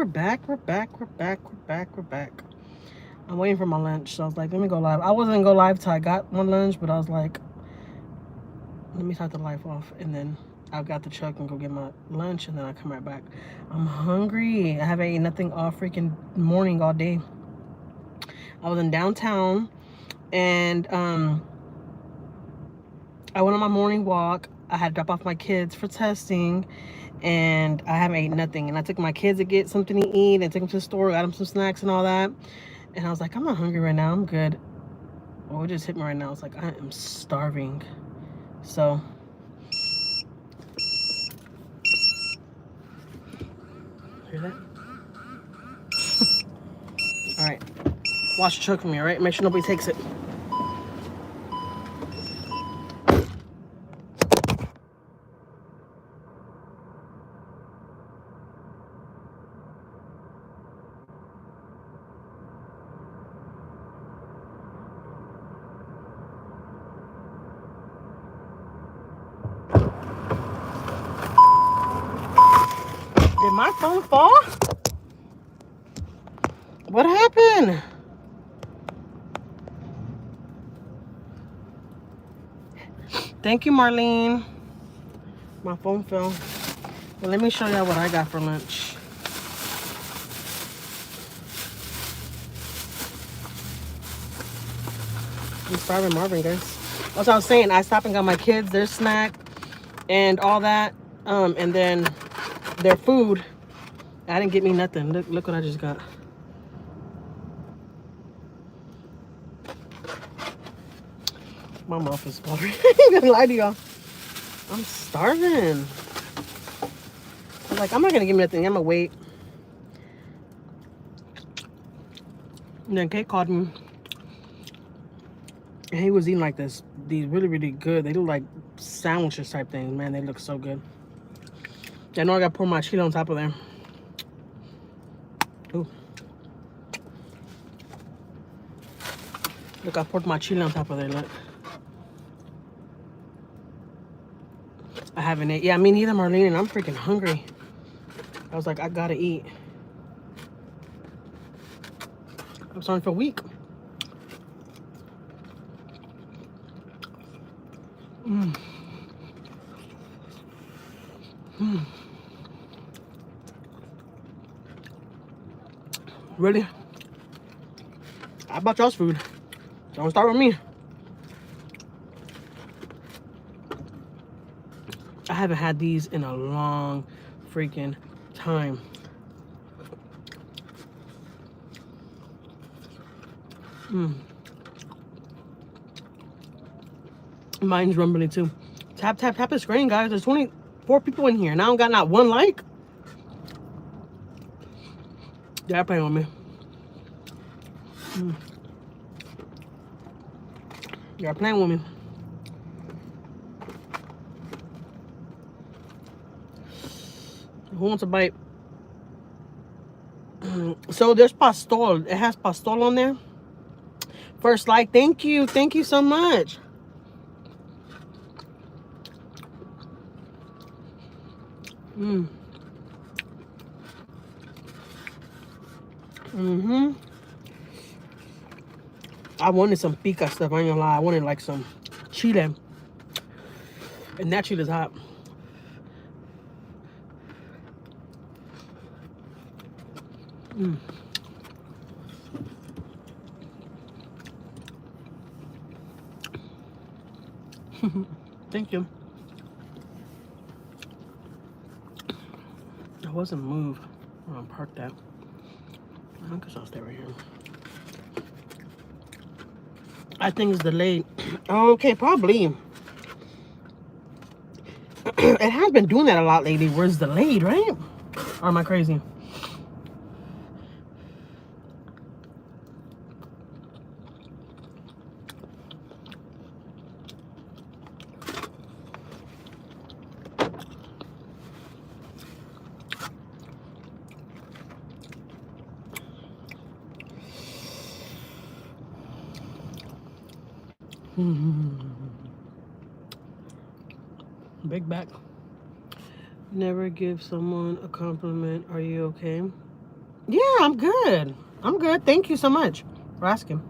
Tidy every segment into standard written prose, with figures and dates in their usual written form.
we're back. We're back. We're back. We're back. We're back. I'm waiting for my lunch. So I was like, let me go live. I wasn't gonna go live till I got my lunch, but I was like, let me start the live off, and then I've got the truck and go get my lunch, and then I come right back. I'm hungry. I haven't eaten nothing all freaking morning, all day. I was in downtown, and I went on my morning walk. I had to drop off my kids for testing, and I haven't eaten nothing. And I took my kids to get something to eat and took them to the store, got them some snacks and all that. And I was like, I'm not hungry right now. I'm good. Well, it just hit me right now. It's like, I am starving. So, hear that? All right. Watch the truck for me, all right? Make sure nobody takes it. Did my phone fall? What happened? Thank you, Marlene. My phone fell. Well, let me show y'all what I got for lunch. I'm starving Marvin, guys. That's what I was saying. I stopped and got my kids their snack and all that. And then their food. I didn't get me nothing. Look what I just got. My mouth is watering. I ain't gonna lie to y'all. I'm starving. I'm like, I'm not gonna give me nothing. I'm gonna wait. And then Kate called me. And he was eating like this. These really, really good. They look like sandwiches type things. Man, they look so good. I know I gotta pour my chili on top of there. Ooh. Look, I poured my chili on top of there. Look. I haven't ate. Yeah, me neither, Marlene, and I'm freaking hungry. I was like, I gotta eat. I'm starting for a week. Mm. Mm. Really? How about y'all's food? Don't start with me. I haven't had these in a long freaking time. Mm. Mine's rumbling too. Tap, tap, tap the screen, guys. There's 24 people in here, and I don't got not one like. They're playing with me. Mm. You're playing with me. Who wants a bite? So there's pastol. It has pastol on there. First like, thank you. Thank you so much. Mm. Mm-hmm. I wanted some pica stuff. I ain't gonna lie. I wanted like some chile. And that chile is hot. Mm. Thank you. I wasn't moved where I'm parked at. I guess I'll stay right here. I think it's delayed. Okay, probably. It has been doing that a lot lately where it's delayed, right? Or am I crazy? Big back. Never give someone a compliment. Are you okay? Yeah, I'm good. I'm good. Thank you so much for asking.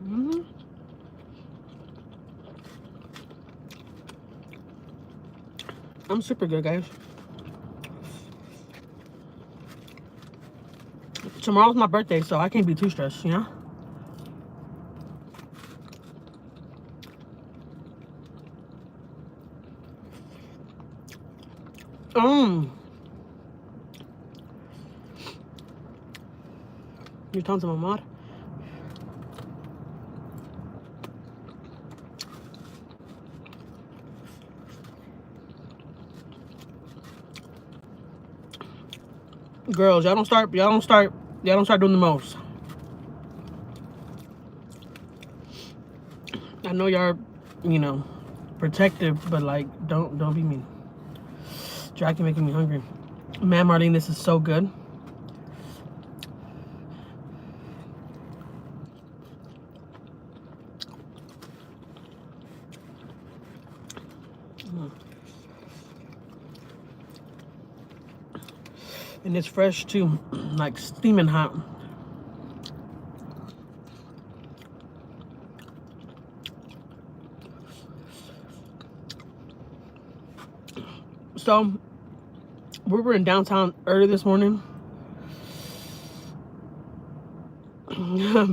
Mm-hmm. I'm super good, guys. Tomorrow's my birthday, so I can't be too stressed, you know? Um, you talking to my mom? Girls, y'all don't start doing the most. I know y'all, you know, protective, but like, don't be mean. Jackie making me hungry. Man, Marlene, this is so good. And it's fresh too, like steaming hot. So, we were in downtown early this morning,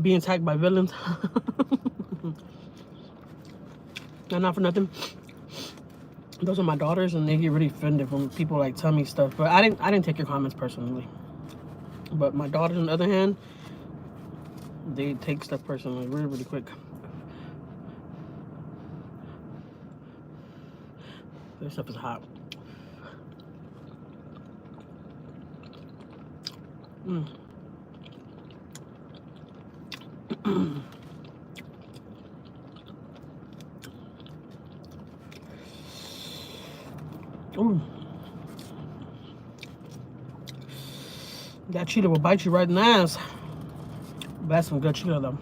being attacked by villains. And not for nothing. Those are my daughters, and they get really offended when people like tell me stuff. But I didn't take your comments personally. But my daughters, on the other hand, they take stuff personally really, really quick. This stuff is hot. Mm. Ooh. That cheetah will bite you right in the ass. But that's some good cheetah though.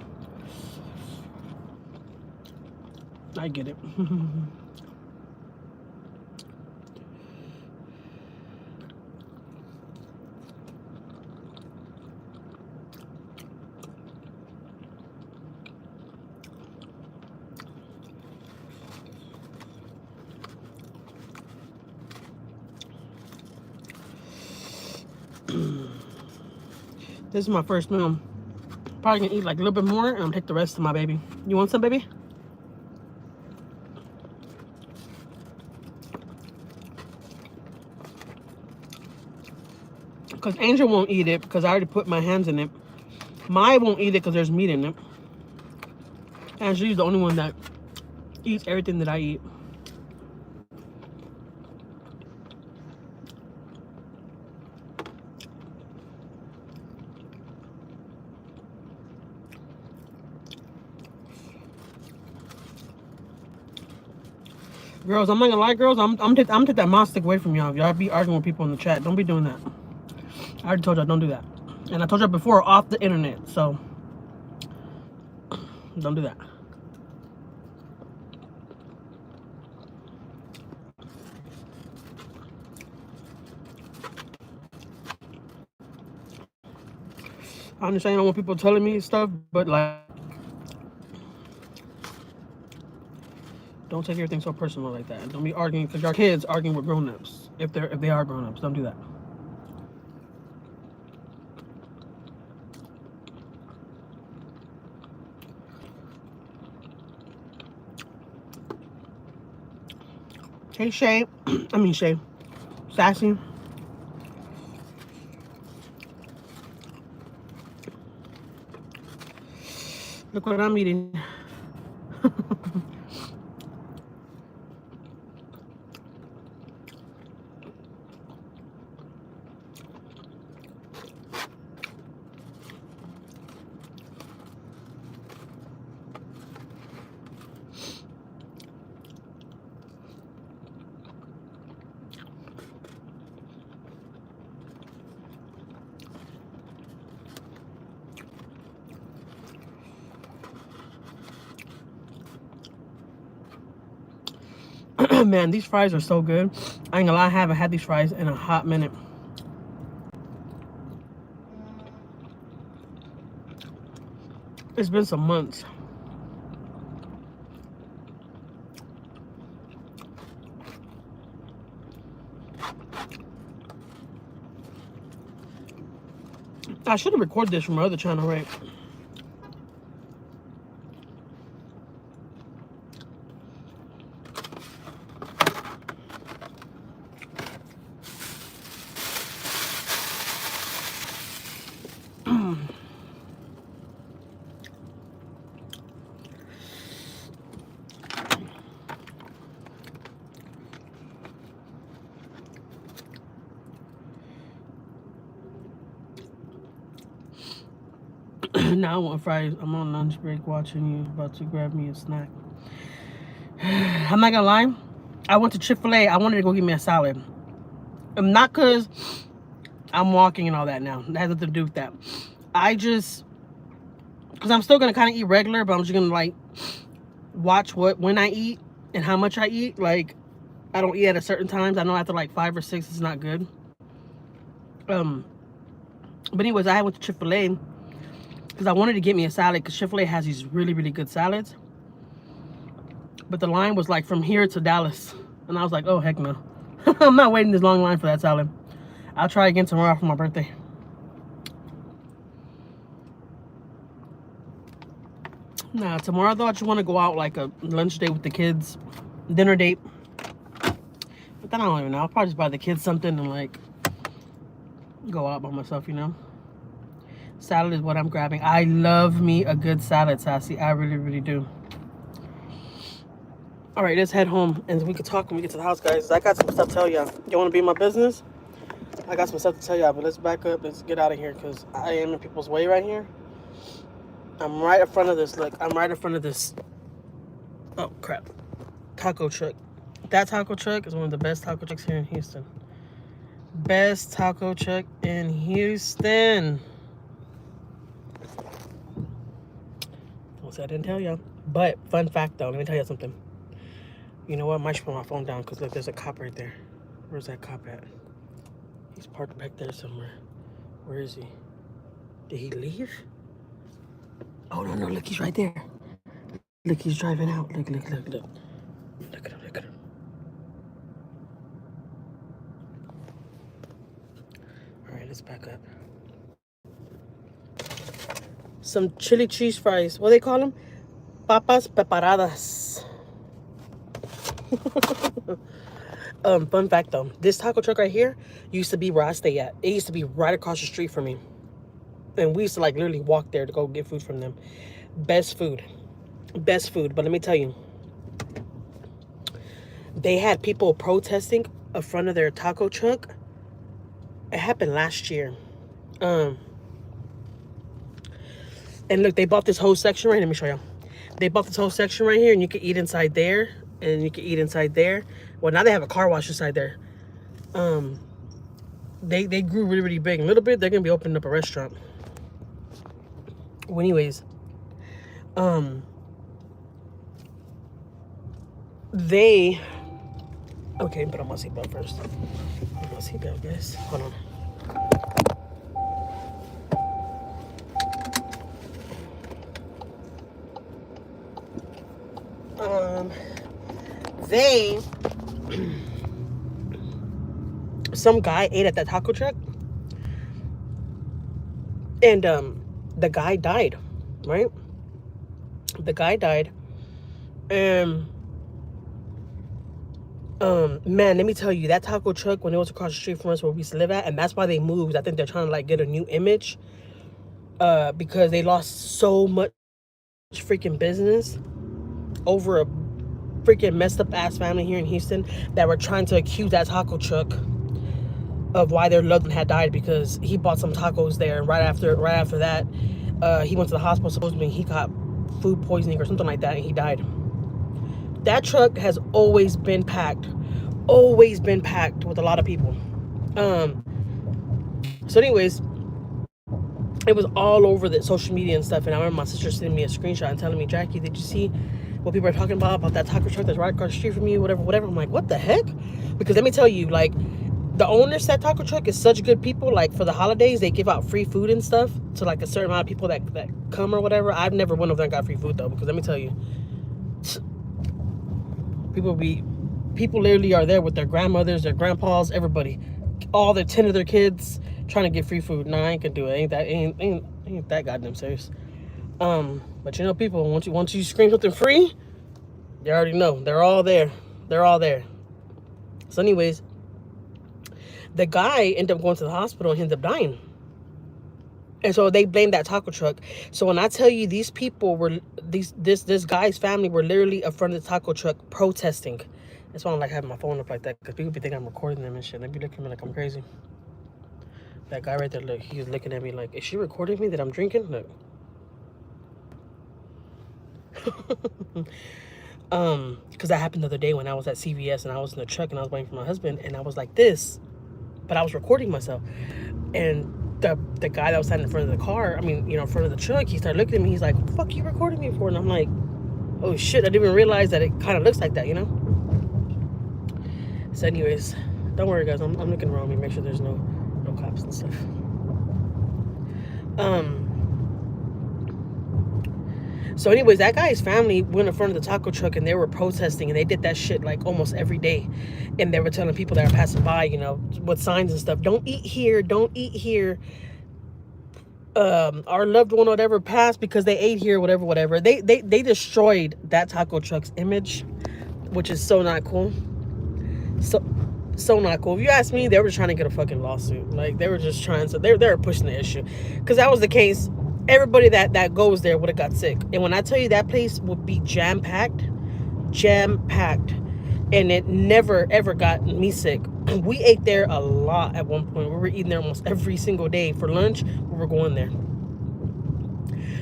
I get it. This is my first meal. Probably gonna eat like a little bit more and I'm gonna take the rest to my baby. You want some, baby? Because Angel won't eat it because I already put my hands in it. Maiyah won't eat it because there's meat in it. And she's the only one that eats everything that I eat. Girls, I'm not gonna lie, girls. I'm take that mod stick away from y'all. Y'all be arguing with people in the chat. Don't be doing that. I already told y'all don't do that. And I told y'all before off the internet, so don't do that. I understand I don't want people telling me stuff, but like, don't take everything so personal like that. Don't be arguing because your kids arguing with grown-ups. If they are grown-ups, don't do that. Hey Shay, I mean Shay, Sassy. Look what I'm eating. Man, these fries are so good. I ain't gonna lie, I haven't had these fries in a hot minute. It's been some months. I should have recorded this from my other channel, right? Now I want fries. I'm on lunch break watching you. About to grab me a snack. I'm not gonna lie. I went to Chick-fil-A. I wanted to go get me a salad. Not because I'm walking and all that now. That has nothing to do with that. Because I'm still gonna kind of eat regular, but I'm just gonna like watch when I eat and how much I eat. Like, I don't eat at certain times. I know after like 5 or 6 it's not good. But anyways, I went to Chick-fil-A because I wanted to get me a salad because Chick-fil-A has these really, really good salads. But the line was like from here to Dallas. And I was like, oh, heck no. I'm not waiting this long line for that salad. I'll try again tomorrow for my birthday. Nah, tomorrow though, I just want to go out like a lunch date with the kids. Dinner date. But then I don't even know. I'll probably just buy the kids something and like go out by myself, you know. Salad is what I'm grabbing. I love me a good salad, Sassy. I really, really do. All right, let's head home and we can talk when we get to the house, guys. I got some stuff to tell y'all. You want to be in my business? I got some stuff to tell y'all, but let's back up. Let's get out of here because I am in people's way right here. I'm right in front of this. Look, I'm right in front of this. Oh, crap. Taco truck. That taco truck is one of the best taco trucks here in Houston. Best taco truck in Houston. Don't say I didn't tell y'all. But, fun fact though, let me tell you something. You know what? I might just put my phone down because look, there's a cop right there. Where's that cop at? He's parked back there somewhere. Where is he? Did he leave? Oh, no, look, he's right there. Look, he's driving out. Look. Look at him. All right, let's back up. Some chili cheese fries. What do they call them? Papas preparadas. Fun fact though, this taco truck right here used to be where I stay at. It used to be right across the street from me. And we used to like literally walk there to go get food from them. Best food. But let me tell you, they had people protesting in front of their taco truck. It happened last year. And look, they bought this whole section right. Let me show you. They bought this whole section right here, and you can eat inside there, and you can eat inside there. Well, now they have a car wash inside there. They grew really, really big. In a little bit, they're gonna be opening up a restaurant. Well, anyways, they. Okay, put on my seatbelt first. Put on my seatbelt, guys. Hold on. Some guy ate at that taco truck, and the guy died, right? The guy died, and man, let me tell you, that taco truck, when it was across the street from us where we used to live at, and that's why they moved. I think they're trying to like get a new image, because they lost so much freaking business over a freaking messed up ass family here in Houston that were trying to accuse that taco truck of why their loved one had died, because he bought some tacos there, and right after that, he went to the hospital. Supposedly he got food poisoning or something like that, and he died. That truck has always been packed with a lot of people. So anyways, it was all over the social media and stuff, and I remember my sister sending me a screenshot and telling me, Jackie, did you see what people are talking about that taco truck that's right across the street from you, whatever. I'm like, what the heck? Because let me tell you, like, the owners of that taco truck is such good people. Like, for the holidays, they give out free food and stuff to, like, a certain amount of people that come or whatever. I've never went over there and got free food, though, because let me tell you, people literally are there with their grandmothers, their grandpas, everybody, all their 10 of their kids trying to get free food. Nah, I ain't gonna do it. Ain't that goddamn serious. But you know, people, once you scream something free, you already know they're all there. They're all there. So, anyways, the guy ended up going to the hospital and he ended up dying. And so they blamed that taco truck. So when I tell you these people were this guy's family were literally in front of the taco truck protesting. That's why I don't like having my phone up like that, because people be thinking I'm recording them and shit. They be looking at me like I'm crazy. That guy right there, look, he was looking at me like, is she recording me that I'm drinking? Look. Because that happened the other day when I was at CVS and I was in the truck and I was waiting for my husband and I was like this, but I was recording myself. And the guy that was standing in front of the car, in front of the truck, he started looking at me. He's like, what the fuck are you recording me for? And I'm like, oh shit, I didn't even realize that it kind of looks like that, you know? So anyways, don't worry guys, I'm looking around me, make sure there's no cops and stuff. So anyways, that guy's family went in front of the taco truck and they were protesting, and they did that shit like almost every day. And they were telling people that are passing by, with signs and stuff, don't eat here, don't eat here. Our loved one would ever pass because they ate here, whatever. They destroyed that taco truck's image, which is so not cool. So not cool. If you ask me, they were trying to get a fucking lawsuit. Like, they were just trying to, they were pushing the issue. Because that was the case, everybody that goes there would have got sick. And when I tell you that place would be jam-packed, and it never, ever got me sick. We ate there a lot at one point. We were eating there almost every single day. For lunch, we were going there.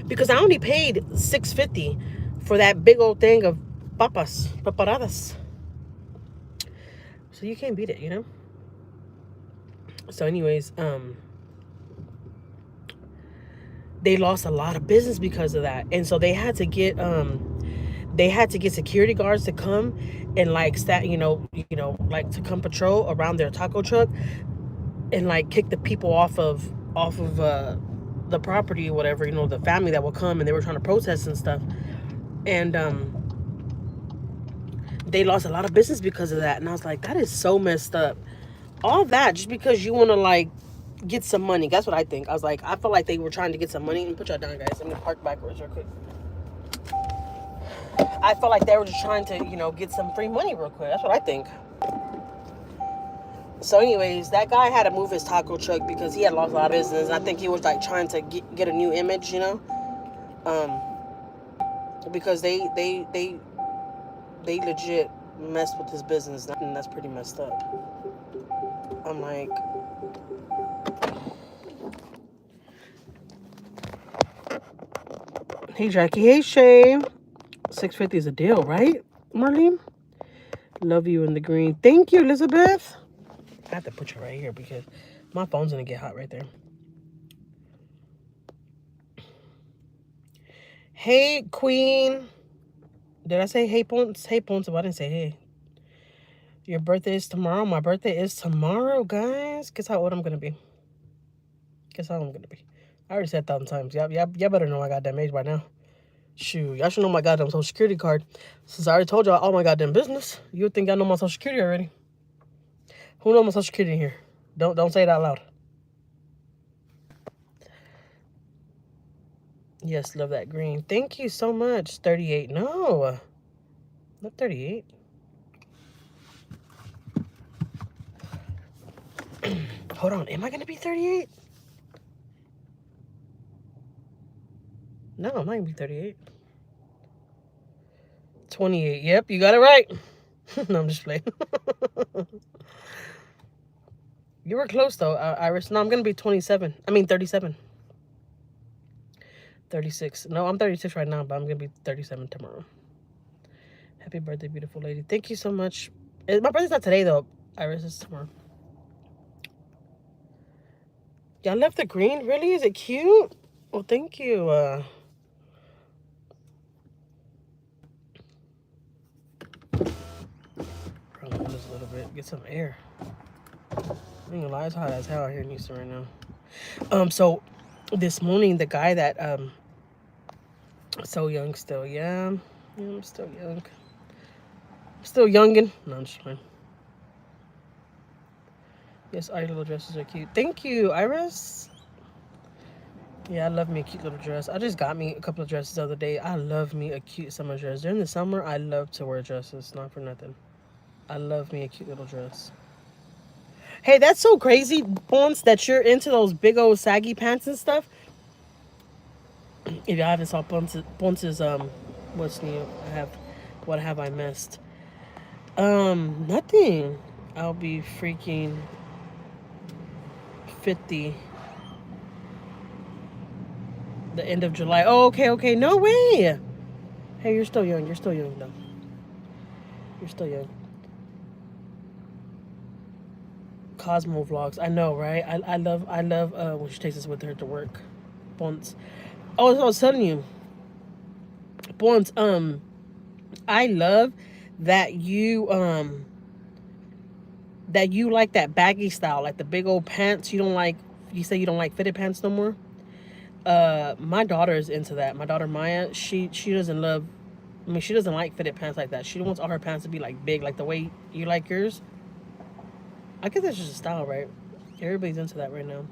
Because I only paid $6.50 for that big old thing of preparadas. So you can't beat it, you know? So anyways, they lost a lot of business because of that. And so they had to get security guards to come and like like to come patrol around their taco truck and like kick the people off of the property or whatever, the family that will come, and they were trying to protest and stuff. And they lost a lot of business because of that. And I was like, that is so messed up. All that just because you want to like get some money. That's what I think. I was like, I felt like they were trying to get some money. And put y'all down, guys. I'm gonna park backwards real quick. I felt like they were just trying to, get some free money real quick. That's what I think. So anyways, that guy had to move his taco truck because he had lost a lot of business. I think he was like trying to get a new image, because they legit messed with his business, and that's pretty messed up. I'm like, hey Jackie, hey Shay. $6.50 is a deal, right, Marlene? Love you in the green. Thank you, Elizabeth. I have to put you right here because my phone's gonna get hot right there. Hey, Queen. Did I say hey, Ponce? Hey, Ponce. I didn't say hey. Your birthday is tomorrow. My birthday is tomorrow, guys. Guess how old I'm gonna be. I already said 1,000 times. Y'all better know my goddamn age by now. Shoot, y'all should know my goddamn social security card. Since I already told y'all all my goddamn business, you would think y'all know my social security already. Who knows my social security here? Don't say it out loud. Yes, love that green. Thank you so much. 38. No, not 38. Hold on. Am I gonna be 38? No, I'm not gonna be 38. 28. Yep, you got it right. No, I'm just playing. You were close though, Iris. No, I'm gonna be 27. 37. 36. No, I'm 36 right now, but I'm gonna be 37 tomorrow. Happy birthday, beautiful lady. Thank you so much. My birthday's not today though, Iris. It's tomorrow. Y'all left the green? Really? Is it cute? Well, thank you. little bit, get some air. I ain't gonna lie, it's hot as hell out here in Houston right now. So this morning, the guy that so young still, yeah, I'm still young, still youngin'. No, I'm just playing. Yes, all your little dresses are cute. Thank you, Iris. Yeah, I love me a cute little dress. I just got me a couple of dresses the other day. I love me a cute summer dress. During the summer, I love to wear dresses. Not for nothing. I love me a cute little dress. Hey, that's so crazy, Bones, that you're into those big old saggy pants and stuff. If you haven't saw Bones' what's new? What have I missed? Nothing. I'll be freaking 50 the end of July. Oh, okay. No way. Hey, you're still young. You're still young, though. You're still young. Cosmo vlogs. I know, right? I love when she takes us with her to work. Once. Oh, I was telling you. Once, I love that you like that baggy style, like the big old pants. You say you don't like fitted pants no more. My daughter is into that. My daughter Maiyah, she doesn't love. I mean, she doesn't like fitted pants like that. She wants all her pants to be like big, like the way you like yours. I guess that's just a style, right? Everybody's into that right now.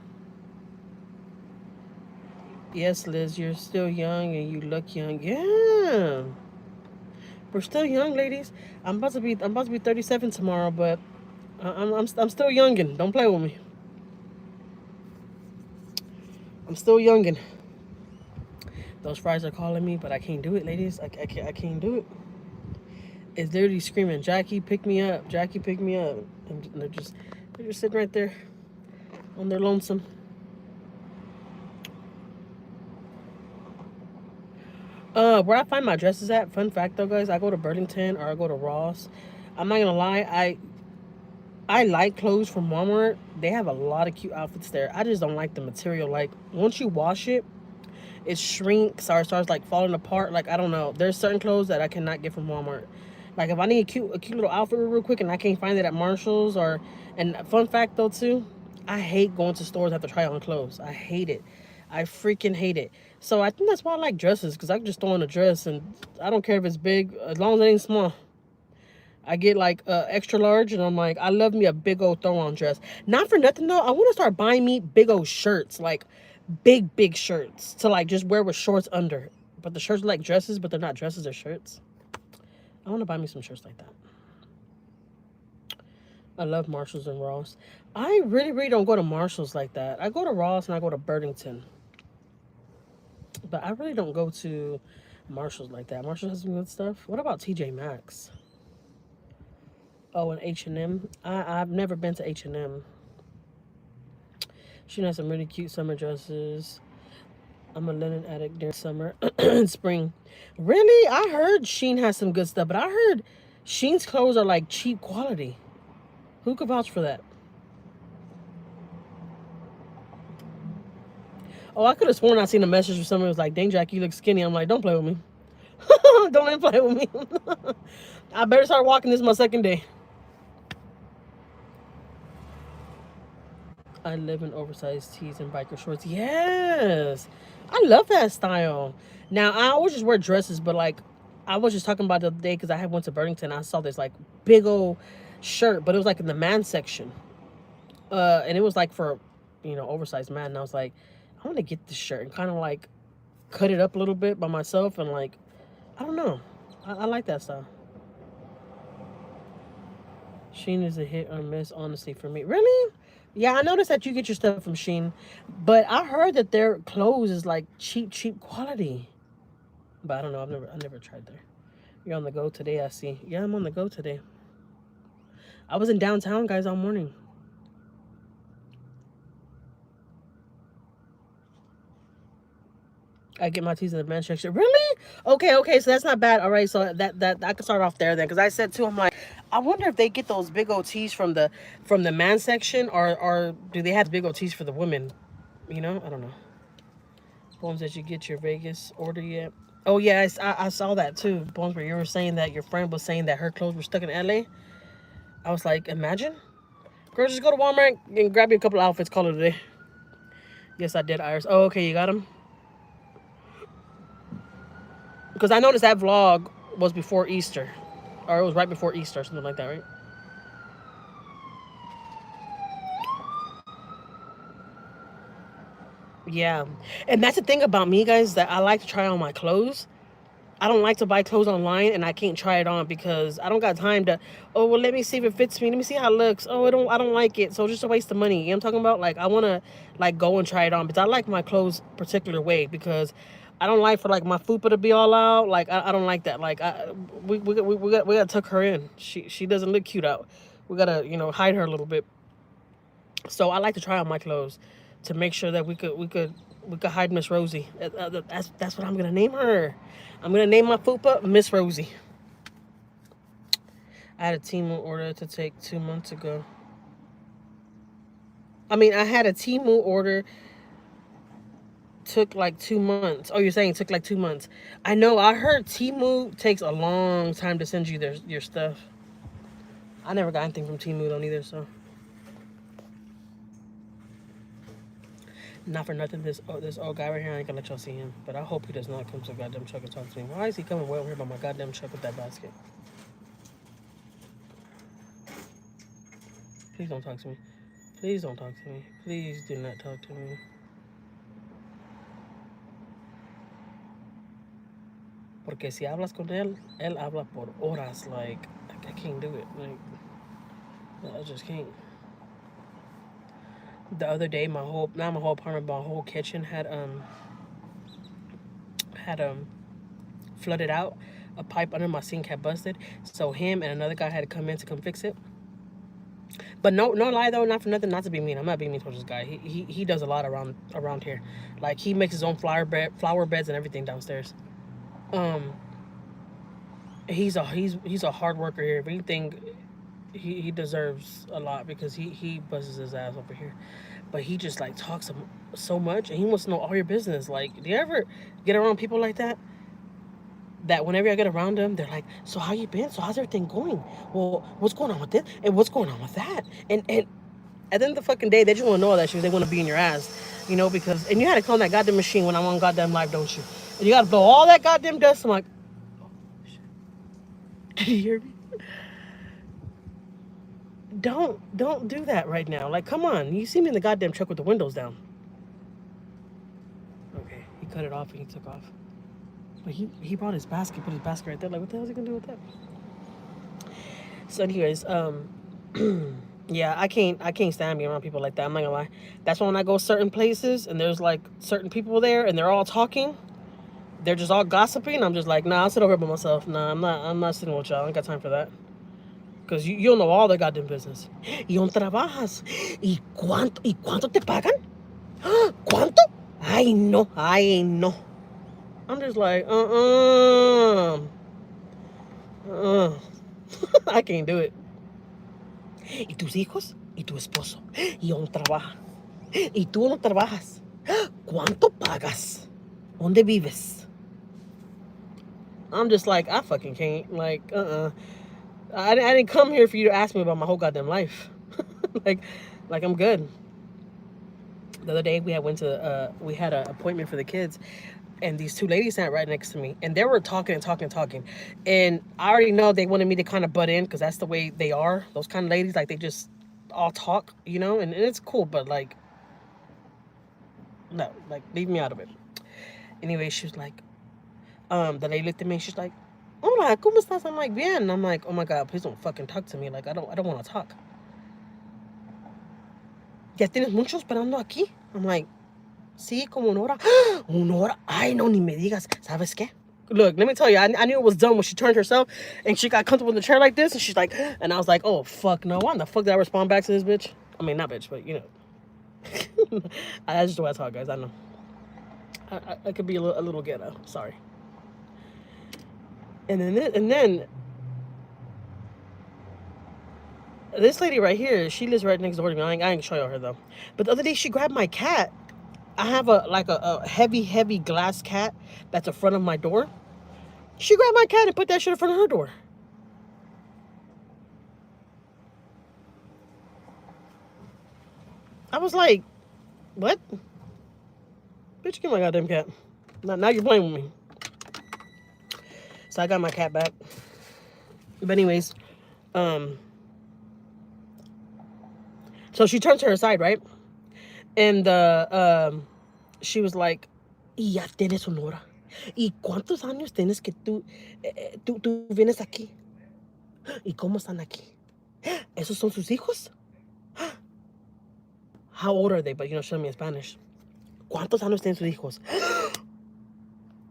Yes, Liz, you're still young and you look young. Yeah, we're still young, ladies. I'm about to be 37 tomorrow, but I'm still youngin'. Don't play with me. I'm still youngin'. Those fries are calling me, but I can't do it, ladies. I can't do it. It's literally screaming, Jackie, pick me up. Jackie, pick me up. And they're just sitting right there on their lonesome. Where I find my dresses at, fun fact though, guys, I go to Burlington or I go to Ross. I'm not gonna lie, I like clothes from Walmart. They have a lot of cute outfits there. I just don't like the material. Like, once you wash it, it shrinks or starts like falling apart. Like, I don't know. There's certain clothes that I cannot get from Walmart. Like, if I need a cute little outfit real quick and I can't find it at Marshall's or, and fun fact though too, I hate going to stores and have to try on clothes. I hate it. I freaking hate it. So I think that's why I like dresses, because I can just throw on a dress and I don't care if it's big as long as it ain't small. I get like extra large, and I'm like, I love me a big old throw on dress. Not for nothing though, I want to start buying me big old shirts, like big shirts to like just wear with shorts under. But the shirts are like dresses, but they're not dresses, they're shirts. I want to buy me some shirts like that. I love Marshalls and Ross. I really don't go to Marshalls like that. I go to Ross and I go to Burlington. But I really don't go to Marshalls like that. Marshalls has some good stuff. What about TJ Maxx? Oh, and H&M. I've never been to H&M. She has some really cute summer dresses. I'm a linen addict during summer and spring. Really? I heard Shein has some good stuff, but I heard Shein's clothes are like cheap quality. Who could vouch for that? Oh, I could have sworn I seen a message from someone who was like, dang, Jack, you look skinny. I'm like, don't play with me. Don't even play with me. I better start walking. This is my second day. I live in oversized tees and biker shorts. Yes. I love that style. Now, I always just wear dresses, but like, I was just talking about the other day because I had went to Burlington. I saw this like big old shirt, but it was like in the man section. And it was like for, oversized man. And I was like, I want to get this shirt and kind of like cut it up a little bit by myself. And like, I don't know. I like that style. Shein is a hit or miss, honestly, for me. Really? Yeah, I noticed that you get your stuff from Shein, but I heard that their clothes is like cheap quality. But I don't know. I never tried there. You're on the go today, I see. Yeah, I'm on the go today. I was in downtown, guys, all morning. I get my tees in the men's section. Really? Okay. So that's not bad. All right. So that I can start off there then, because I said too, I'm like, I wonder if they get those big old tees from the man section, or do they have big old tees for the women? I don't know. Bones, did you get your Vegas order yet? Oh yeah, I saw that too. Bones, where you were saying that your friend was saying that her clothes were stuck in LA. I was like, imagine. Girl, just go to Walmart and grab you a couple outfits, call it a day. Yes, I did, Iris. Oh, okay, you got them? Because I noticed that vlog was before Easter. Or it was right before Easter, something like that, right? Yeah. And that's the thing about me, guys, that I like to try on my clothes. I don't like to buy clothes online and I can't try it on because I don't got time to, oh, well, let me see if it fits me. Let me see how it looks. Oh, I don't like it. So just a waste of money. You know what I'm talking about? Like, I want to, like, go and try it on. Because I like my clothes particular way because I don't like for, like, my fupa to be all out. Like, I don't like that. Like, we got to tuck her in. She doesn't look cute out. We got to, you know, hide her a little bit. So I like to try on my clothes to make sure that we could hide Miss Rosie. That's what I'm gonna name her. I'm gonna name my fupa Miss Rosie. I had a Temu order to take 2 months ago. I mean, I had a Temu order took like 2 months. Oh, you're saying it took like 2 months? I know. I heard Temu takes a long time to send you your stuff. I never got anything from Temu though either, so. Not for nothing, this old guy right here, I ain't gonna let y'all see him. But I hope he does not come to the goddamn truck and talk to me. Why is he coming way over here by my goddamn truck with that basket? Please don't talk to me. Please don't talk to me. Please do not talk to me. Porque si hablas con él, él habla por horas. Like, I can't do it. Like, I just can't. The other day, not my whole apartment, but my whole kitchen had flooded out. A pipe under my sink had busted, so him and another guy had to come in to come fix it. But no lie though, not for nothing, not to be mean. I'm not being mean towards this guy. He does a lot around here. Like he makes his own flower beds and everything downstairs. He's a hard worker here. If anything, he deserves a lot because he busts his ass over here. But he just like talks so much and he wants to know all your business. Like, do you ever get around people like that? That whenever I get around them, they're like, so how you been? So how's everything going? Well, what's going on with this? And what's going on with that? And at the end of the fucking day, they just want to know all that shit. They want to be in your ass, you know, because, and you had to clone that goddamn machine when I'm on goddamn live, don't you? And you got to blow all that goddamn dust. I'm like, oh, shit. Did you hear me? Don't do that right now. Like, come on. You see me in the goddamn truck with the windows down. Okay, he cut it off and he took off. But he brought his basket, put his basket right there. Like, what the hell is he gonna do with that? So, anyways, yeah, I can't stand being around people like that. I'm not gonna lie. That's why when I go certain places and there's like certain people there and they're all talking, they're just all gossiping. I'm just like, nah, I'll sit over here by myself. Nah, I'm not sitting with y'all. I ain't got time for that. Because you don't know all their goddamn business. ¿Y dónde trabajas? ¿Y cuánto te pagan? ¿Cuánto? Ay, no. I'm just like, I can't do it. ¿Y tus hijos? ¿Y tu esposo? ¿Y dónde trabaja? ¿Y tú no trabajas? ¿Cuánto pagas? ¿Dónde vives? I'm just like, I fucking can't. Like, I didn't come here for you to ask me about my whole goddamn life. like I'm good. The other day we had an appointment for the kids, and these two ladies sat right next to me, and they were talking, and I already know they wanted me to kind of butt in because that's the way they are. Those kind of ladies, like they just all talk, you know, and it's cool, but like, no, like leave me out of it. Anyway, she was like, the lady looked at me, and she's like, hola, ¿cómo estás? I'm like, bien. I'm like, oh my God, please don't fucking talk to me. Like, I don't want to talk. ¿Ya tienes mucho esperando aquí? I'm like, sí, como una hora. Una hora? Ay, no, ni me digas. ¿Sabes qué? Look, let me tell you, I knew it was done when she turned herself and she got comfortable in the chair like this, and she's like, and I was like, oh, fuck no. Why the fuck did I respond back to this bitch? I mean, not bitch, but, you know. That's just the way I talk, guys. I know. I could be a little ghetto. Sorry. And then this lady right here, she lives right next door to me. I ain't gonna show y'all her though. But the other day she grabbed my cat. I have a heavy glass cat that's in front of my door. She grabbed my cat and put that shit in front of her door. I was like, what? Bitch, get my goddamn cat. Now you're playing with me. So I got my cat back. But anyways, um, so she turned to her side, right? And she was like, y ya tienes una hora. ¿Y cuántos años tienes que tú vienes aquí? ¿Y cómo están aquí? ¿Esos son sus hijos? How old are they? But, you know, show me in Spanish. ¿Cuántos años tienen sus hijos?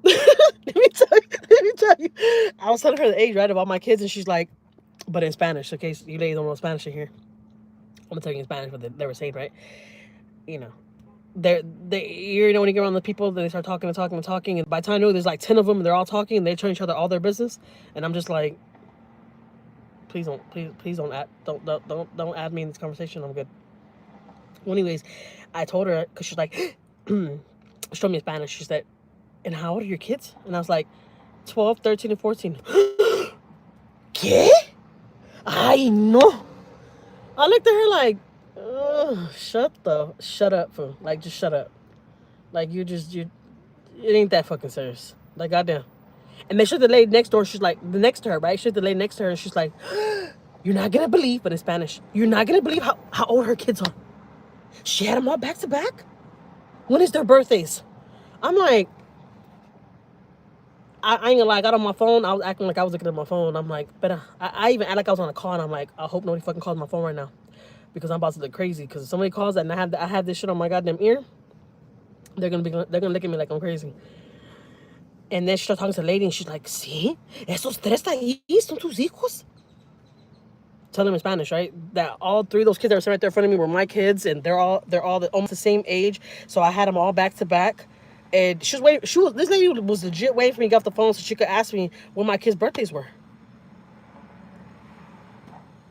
Let me tell you. I was telling her the age, right, of all my kids, and she's like, but in Spanish, in case you ladies don't know Spanish in here. I'm gonna tell you in Spanish what they were saying, right? You know, you know, when you get around the people, then they start talking and talking and talking, and by the time I know there's like 10 of them, and they're all talking, and they're telling each other all their business, and I'm just like, please don't add me in this conversation. I'm good. Well, anyways, I told her because she's like, show me in Spanish. She said, and how old are your kids? And I was like, 12, 13, and 14. ¿Qué? Ay, no. I looked at her like, shut up, fool. Like, just shut up. Like, it ain't that fucking serious. Like, goddamn. And they showed the lady next door. She's like, the next to her, right? Showed the lady next to her, and she's like, you're not gonna believe, but in Spanish, you're not gonna believe how old her kids are. She had them all back to back. When is their birthdays? I'm like, I ain't gonna lie, I got on my phone. I was acting like I was looking at my phone. I'm like, but I even act like I was on a call, and I'm like, I hope nobody fucking calls my phone right now, because I'm about to look crazy. Because if somebody calls and I have this shit on my goddamn ear, they're gonna look at me like I'm crazy. And then she started talking to the lady, and she's like, "Sí, esos tres ahí son tus hijos." Tell them in Spanish, right? That all three of those kids that were sitting right there in front of me were my kids, and they're all almost the same age. So I had them all back to back. And she was waiting. This lady was legit waiting for me to get off the phone so she could ask me when my kids' birthdays were.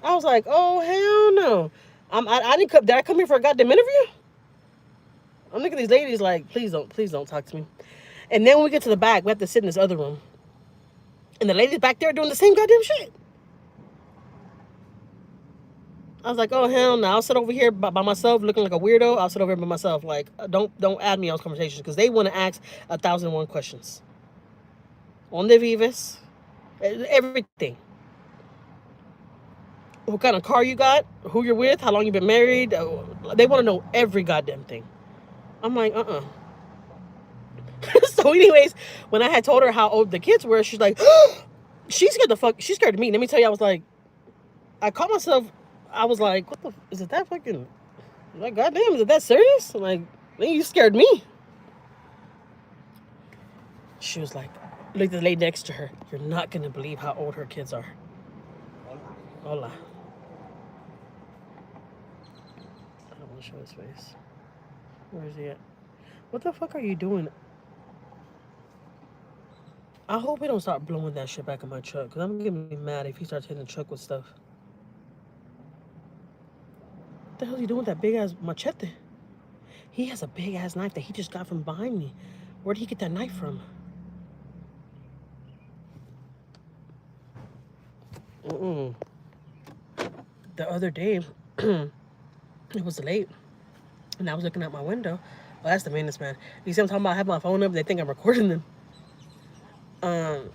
I was like, oh hell no! I didn't come. Did I come here for a goddamn interview? I'm looking at these ladies like, please don't talk to me. And then when we get to the back, we have to sit in this other room, and the ladies back there doing the same goddamn shit. I was like, oh hell no! I'll sit over here by myself, looking like a weirdo. I'll sit over here by myself. Like, don't add me on those conversations, because they want to ask 1,001 questions. ¿Dónde vives? Everything. What kind of car you got? Who you're with? How long you been married? They want to know every goddamn thing. I'm like, So, anyways, when I had told her how old the kids were, she's like, she scared of me. Let me tell you, I was like, I caught myself. I was like, what the? Is it that fucking? Like, goddamn, is it that serious? I'm like, man, you scared me. She was like, look at the lady next to her. You're not gonna believe how old her kids are. Hola. I don't want to show his face. Where is he at? What the fuck are you doing? I hope he don't start blowing that shit back in my truck, because I'm gonna be mad if he starts hitting the truck with stuff. What the hell is he doing with that big ass machete? He has a big ass knife that he just got from behind me. Where did he get that knife from? The other day, it was late, and I was looking out my window. Oh, that's the meanest man. You see what I'm talking about? I have my phone up. They think I'm recording them. The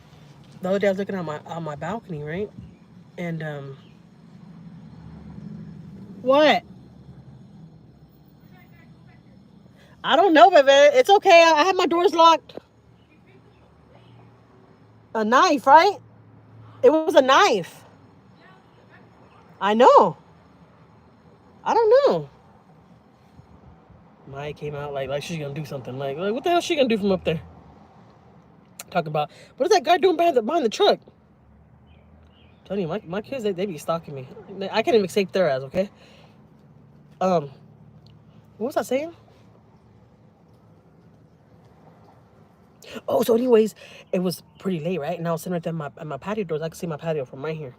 other day I was looking out my balcony, right? And what? I don't know, baby. It's okay. I have my doors locked. A knife, right? It was a knife. I know. I don't know. Maiyah came out like she's gonna do something. Like what the hell is she gonna do from up there? Talking about, what is that guy doing behind the truck? I'm telling you, my kids, they be stalking me. I can't even escape their ass, okay? What was I saying? Oh, so anyways, it was pretty late, right? And I was sitting right there at my patio doors. I could see my patio from right here.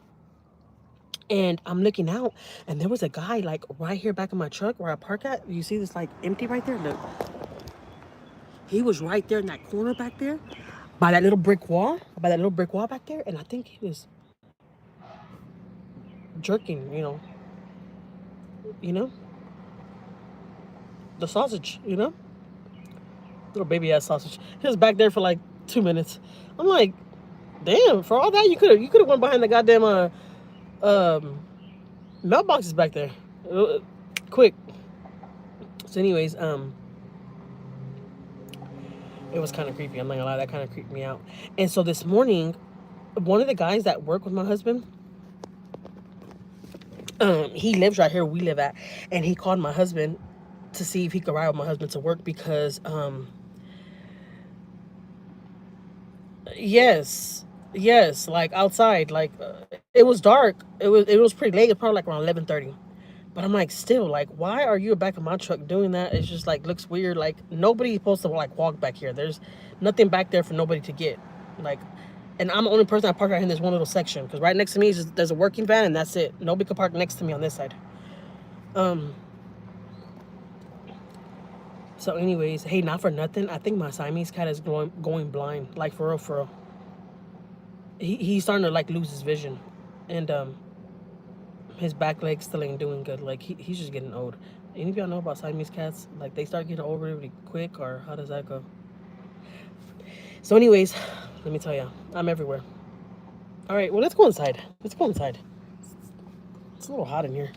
And I'm looking out, and there was a guy, like, right here back in my truck where I park at. You see this, like, empty right there? Look. He was right there in that corner back there, by that little brick wall back there. And I think he was jerking, you know. the sausage, you know, little baby ass sausage. He was back there for like 2 minutes. I'm like, damn, for all that you could have went behind the goddamn um mailboxes back there, quick. So, anyways, it was kind of creepy. I'm not gonna lie, that kind of creeped me out. And so this morning, one of the guys that work with my husband, he lives right here we live at, and he called my husband to see if he could ride with my husband to work because, yes, like outside, like it was dark. It was pretty late. It was probably like around 11:30. But I'm like, still, like, why are you back in my truck doing that? It's just like looks weird. Like nobody's supposed to like walk back here. There's nothing back there for nobody to get. Like, and I'm the only person that parked right in this one little section because right next to me is there's a working van and that's it. Nobody could park next to me on this side. Um. So, anyways, hey, not for nothing. I think my Siamese cat is going blind. Like for real, for real. He's starting to like lose his vision, and his back leg still ain't doing good. Like he's just getting old. Any of y'all know about Siamese cats? Like they start getting old really quick, or how does that go? So, anyways, let me tell you, I'm everywhere. All right, well, let's go inside. Let's go inside. It's a little hot in here,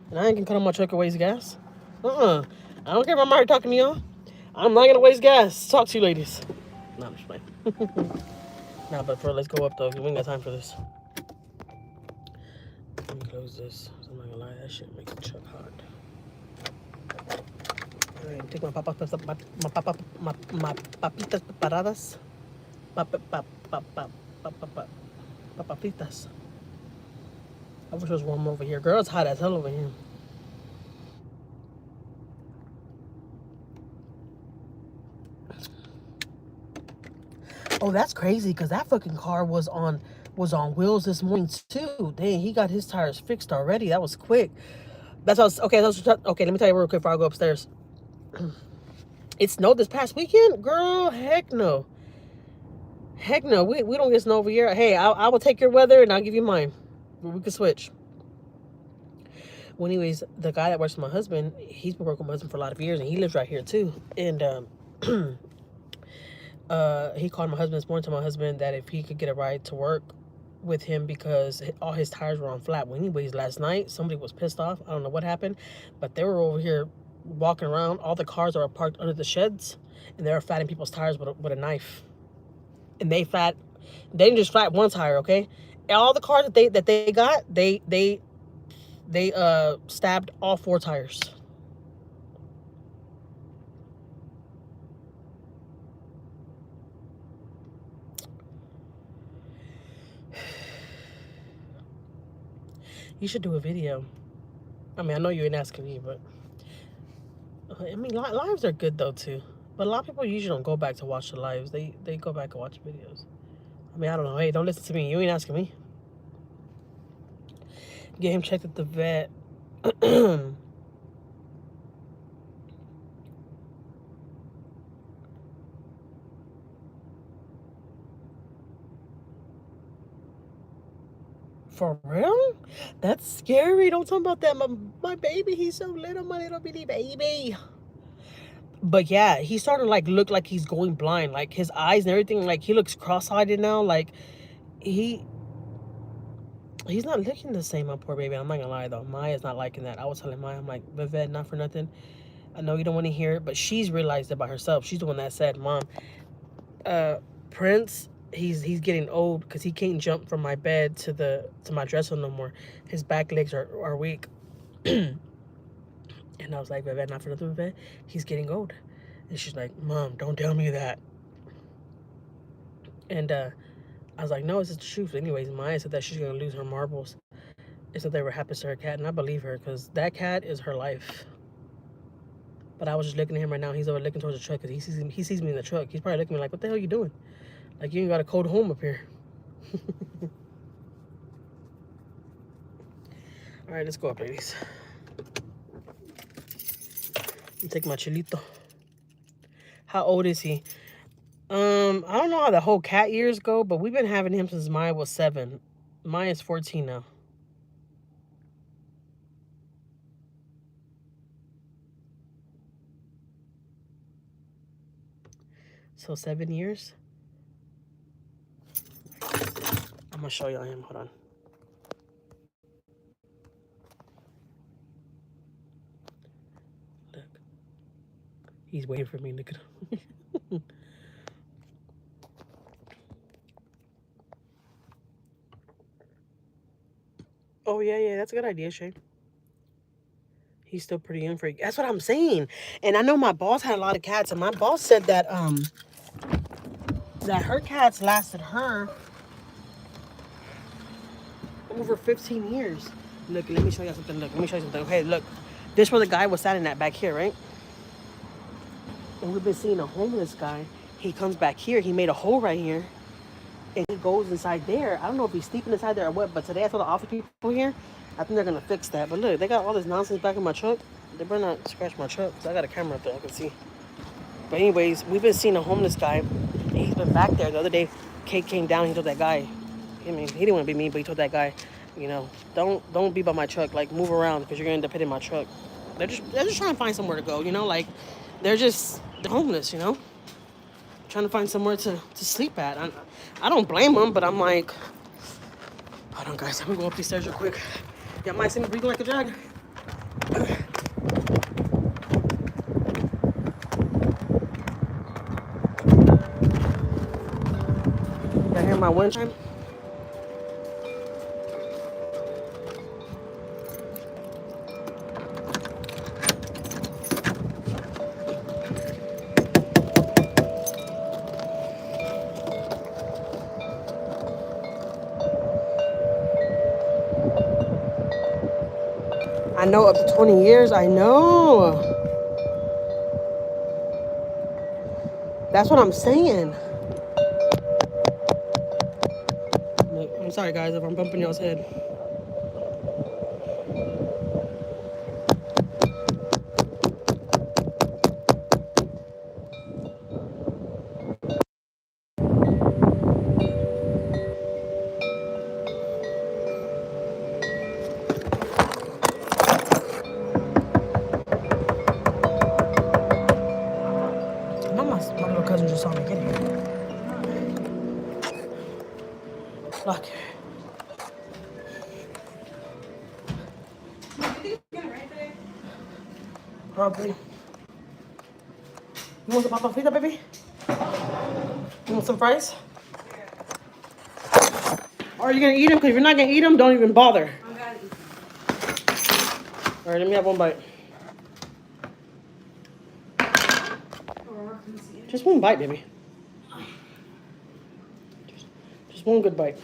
and I ain't gonna cut on my truck and waste gas. I don't care if I'm already talking to y'all. I'm not gonna waste gas. Talk to you, ladies. Nah, I'm just playing. Nah, but let's go up though. We ain't got time for this. Let me close this. I'm not gonna lie, that shit makes the truck hot. Alright, take my papitas preparadas. Papitas. I wish it was warm over here. Girl, it's hot as hell over here. Oh, that's crazy because that fucking car was on wheels this morning too. Dang, he got his tires fixed already. That was quick. That's how. Okay, okay. Let me tell you real quick before I go upstairs. It snowed this past weekend, girl. Heck no. Heck no. We don't get snow over here. Hey, I will take your weather and I'll give you mine. We can switch. Well, anyways, the guy that works with my husband, he's been working with my husband for a lot of years, and he lives right here too. And he called my husband this morning to my husband that if he could get a ride to work with him because all his tires were on flat. Well, anyways, last night somebody was pissed off. I don't know what happened, but they were over here walking around. All the cars are parked under the sheds, and they were flattening people's tires with a knife. And they didn't just flat one tire, okay? All the cars that they got, they stabbed all 4 tires. You should do a video. I mean, I know you ain't asking me, but I mean, lives are good though too. But a lot of people usually don't go back to watch the lives. They go back and watch videos. I mean, I don't know. Hey, don't listen to me. You ain't asking me. Get him checked at the vet. For real? That's scary. Don't talk about that. My baby, he's so little, my little bitty baby. But yeah, he's starting to like look like he's going blind. Like his eyes and everything, like he looks cross-eyed now. Like he's not looking the same, my poor baby. I'm not gonna lie though. Maya's not liking that. I was telling Maiyah, I'm like, Vivette, not for nothing. I know you don't want to hear it, but she's realized it by herself. She's the one that said, Mom, Prince, he's getting old because he can't jump from my bed to my dresser no more. His back legs are weak. And I was like, Vivette, not for nothing, Vivette. He's getting old. And she's like, Mom, don't tell me that. And I was like, no, it's the truth. Anyways, Maiyah said that she's going to lose her marbles if something ever happens to her cat. And I believe her because that cat is her life. But I was just looking at him right now. He's over looking towards the truck because he sees me in the truck. He's probably looking at me like, what the hell are you doing? Like, you ain't got a cold home up here. All right, let's go up, ladies. Take my chilito. How old is he? I don't know how the whole cat years go, but we've been having him since Maiyah was 7. Maya's 14 now. So 7 years. I'm gonna show y'all him. Hold on. Look. He's waiting for me. Look at him. Oh yeah, that's a good idea, Shay. He's still pretty young for. That's what I'm saying. And I know my boss had a lot of cats, and my boss said that her cats lasted her over 15 years. Look, let me show you something. Look, let me show you something. Okay, look. This where the guy was standing at back here, right? And we've been seeing a homeless guy. He comes back here. He made a hole right here. And he goes inside there. I don't know if he's sleeping inside there or what, but today I saw the office people here. I think they're going to fix that. But look, they got all this nonsense back in my truck. They better not scratch my truck because I got a camera up there I can see. But anyways, we've been seeing a homeless guy. And he's been back there. The other day, Kate came down. He told that guy, I mean, he didn't want to be mean, but he told that guy, you know, don't be by my truck. Like, move around because you're going to end up hitting my truck. They're just trying to find somewhere to go, you know? Like, they're homeless, you know? Trying to find somewhere to sleep at. I don't blame them, but I'm like, hold on, guys. I'm going to go up these stairs real quick. Y'all might see me breathing like a dragon. Y'all hear my wind chime? I know up to 20 years. I know. That's what I'm saying. I'm sorry, guys, if I'm bumping y'all's head. My little cousin just saw me get here. Look. Probably. You want some papas frita, baby? You want some fries? Or are you gonna eat them? Because if you're not gonna eat them, don't even bother. All right, let me have one bite. Just one bite, baby. Just one good bite.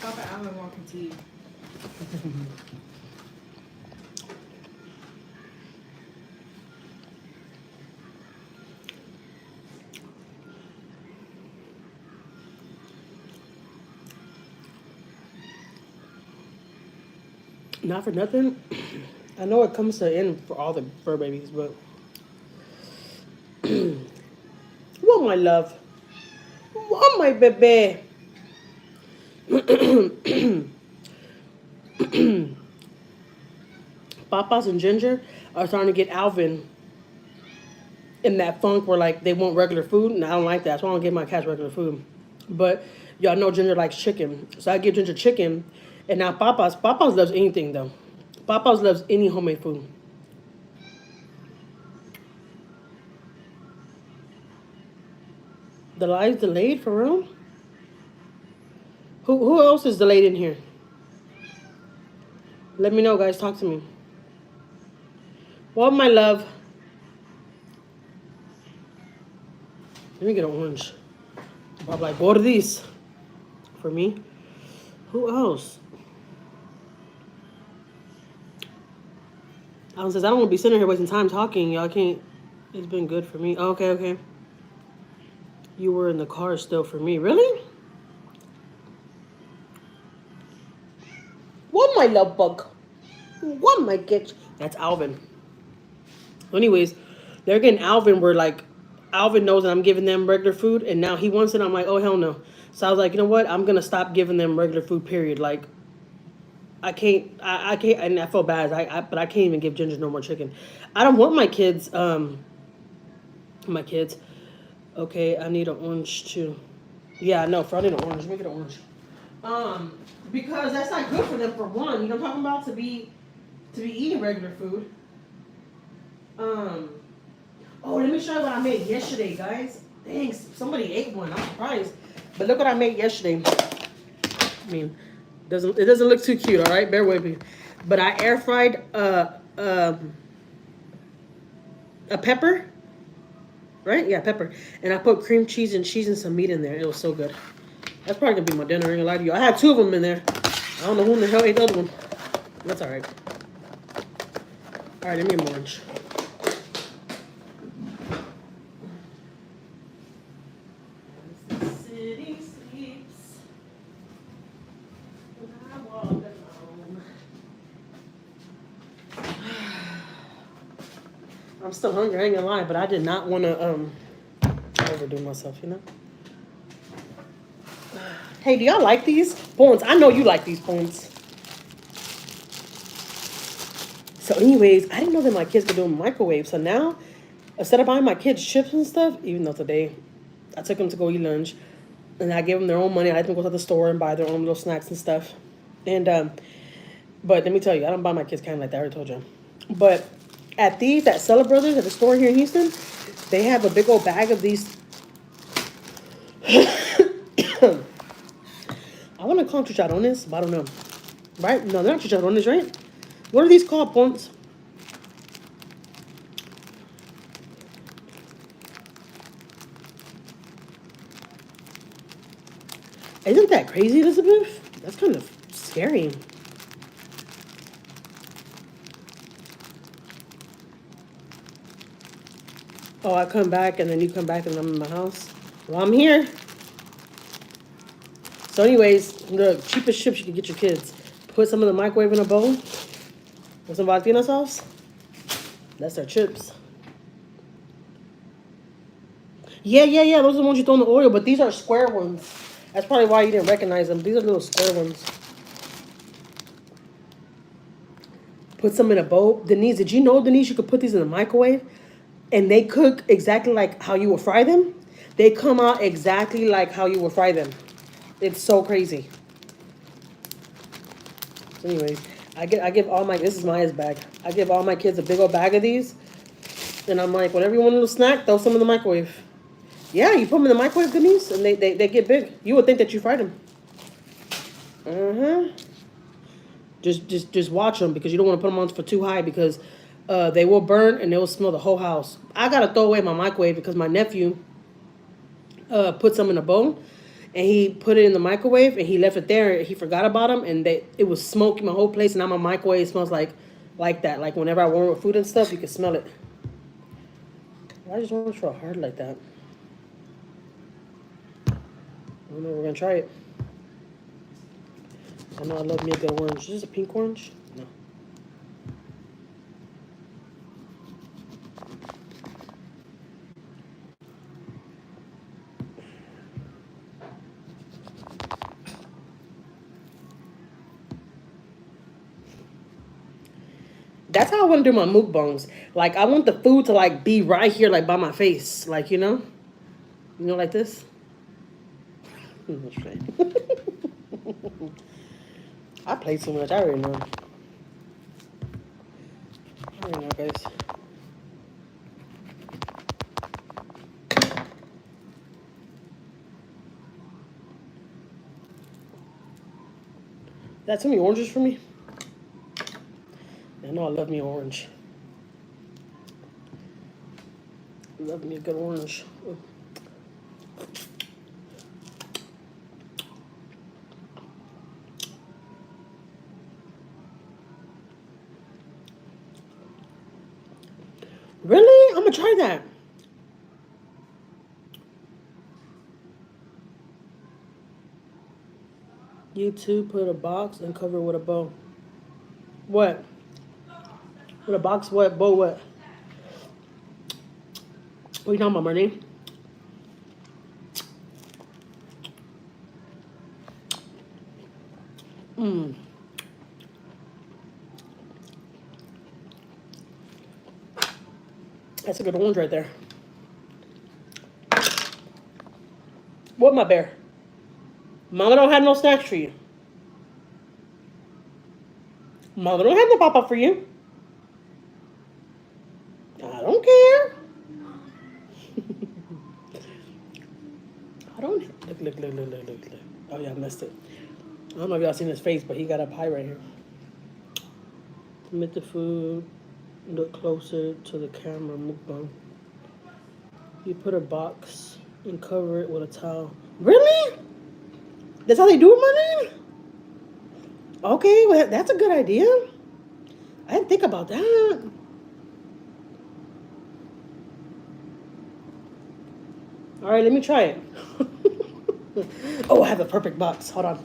Papa Alvin walking to you. Not for nothing. I know it comes to an end for all the fur babies, but what my love? What my baby? Papas and Ginger are starting to get Alvin in that funk where like they want regular food, and I don't like that. So I don't give my cats regular food. But y'all know Ginger likes chicken, so I give Ginger chicken, and now Papas loves anything though. Papas loves any homemade food. The live's delayed for real? Who else is delayed in here? Let me know, guys. Talk to me. What, my love? Let me get an orange. I'm like, gordis. For me. Who else? Alan says, I don't want to be sitting here wasting time talking. Y'all can't. It's been good for me. Oh, okay. You were in the car still for me. Really? What, my love bug? What, my kitch? That's Alvin. Anyways, they're getting Alvin where, like, Alvin knows that I'm giving them regular food, and now he wants it. I'm like, oh, hell no. So I was like, you know what? I'm going to stop giving them regular food, period. Like, I can't. I can't. And I feel bad. But I can't even give Ginger no more chicken. I don't want my kids. My kids. Okay, I need an orange too. Yeah, no, for I need an orange. Make it an orange. Because that's not good for them for one. You know what I'm talking about? To be eating regular food. Um. Oh, let me show you what I made yesterday, guys. Thanks. Somebody ate one. I'm surprised. But look what I made yesterday. I mean, it doesn't look too cute. All right, bear with me. But I air fried a pepper, right? Yeah, pepper, and I put cream cheese and some meat in there. It was so good. That's probably gonna be my dinner. I ain't gonna lie to you. I had two of them in there. I don't know who in the hell ate the other one. That's all right. All right, let me an orange. City sleeps when I walk alone. I'm still hungry, I ain't gonna lie, but I did not want to overdo myself, you know? Hey, do y'all like these? Bones, I know you like these bones. So anyways, I didn't know that my kids could do a microwave. So now, instead of buying my kids chips and stuff, even though today I took them to go eat lunch, and I gave them their own money. I let them go to the store and buy their own little snacks and stuff. And but let me tell you, I don't buy my kids kind like that. I already told you. But at Cellar Brothers at the store here in Houston, they have a big old bag of these. I want to call them chicharrones, but I don't know. Right? No, they're not chicharrones, right? What are these called, Ponce? Isn't that crazy, Elizabeth? That's kind of scary. Oh, I come back and then you come back and I'm in my house. Well, I'm here. So anyways, the cheapest chips you can get your kids. Put some in the microwave in a bowl with some Valentina sauce. That's their chips. Yeah. Those are the ones you throw in the oil, but these are square ones. That's probably why you didn't recognize them. These are little square ones. Put some in a bowl. Denise, did you know, Denise, you could put these in the microwave and they cook exactly like how you would fry them? They come out exactly like how you would fry them. It's so crazy. So anyways, I give all my, this is Maya's bag. I give all my kids a big old bag of these. And I'm like, whatever you want a little snack, throw some in the microwave. Yeah, you put them in the microwave, Denise, and they get big. You would think that you fried them. Just watch them because you don't want to put them on for too high because they will burn and they will smell the whole house. I gotta throw away my microwave because my nephew put some in a bowl and he put it in the microwave and he left it there. He forgot about them and it was smoking my whole place. And now my microwave smells like that. Like whenever I warm up food and stuff, you can smell it. I just want to try hard like that. I don't know. We're gonna try it. I know I love me a good orange. Is this a pink orange? No. That's how I want to do my mukbangs. Like I want the food to like be right here, like by my face, like like this. I play too much. I already know. I already know, guys. That's too many oranges for me. I know I love me orange. Love me a good orange. Really? I'm gonna try that. You too put a box and cover it with a bow. What? With a box what? Bow what? What are you talking about, Marnie? That's a good orange right there. What, my bear? Mama don't have no snacks for you. Mama don't have no pop-up for you. I don't care. I don't. Look. Oh, yeah, I missed it. I don't know if y'all seen his face, but he got up high right here. Commit the food. Look closer to the camera. Mukbang. You put a box and cover it with a towel. Really? That's how they do it, my name? Okay, well, that's a good idea. I didn't think about that. All right, let me try it. Oh, I have the perfect box. Hold on.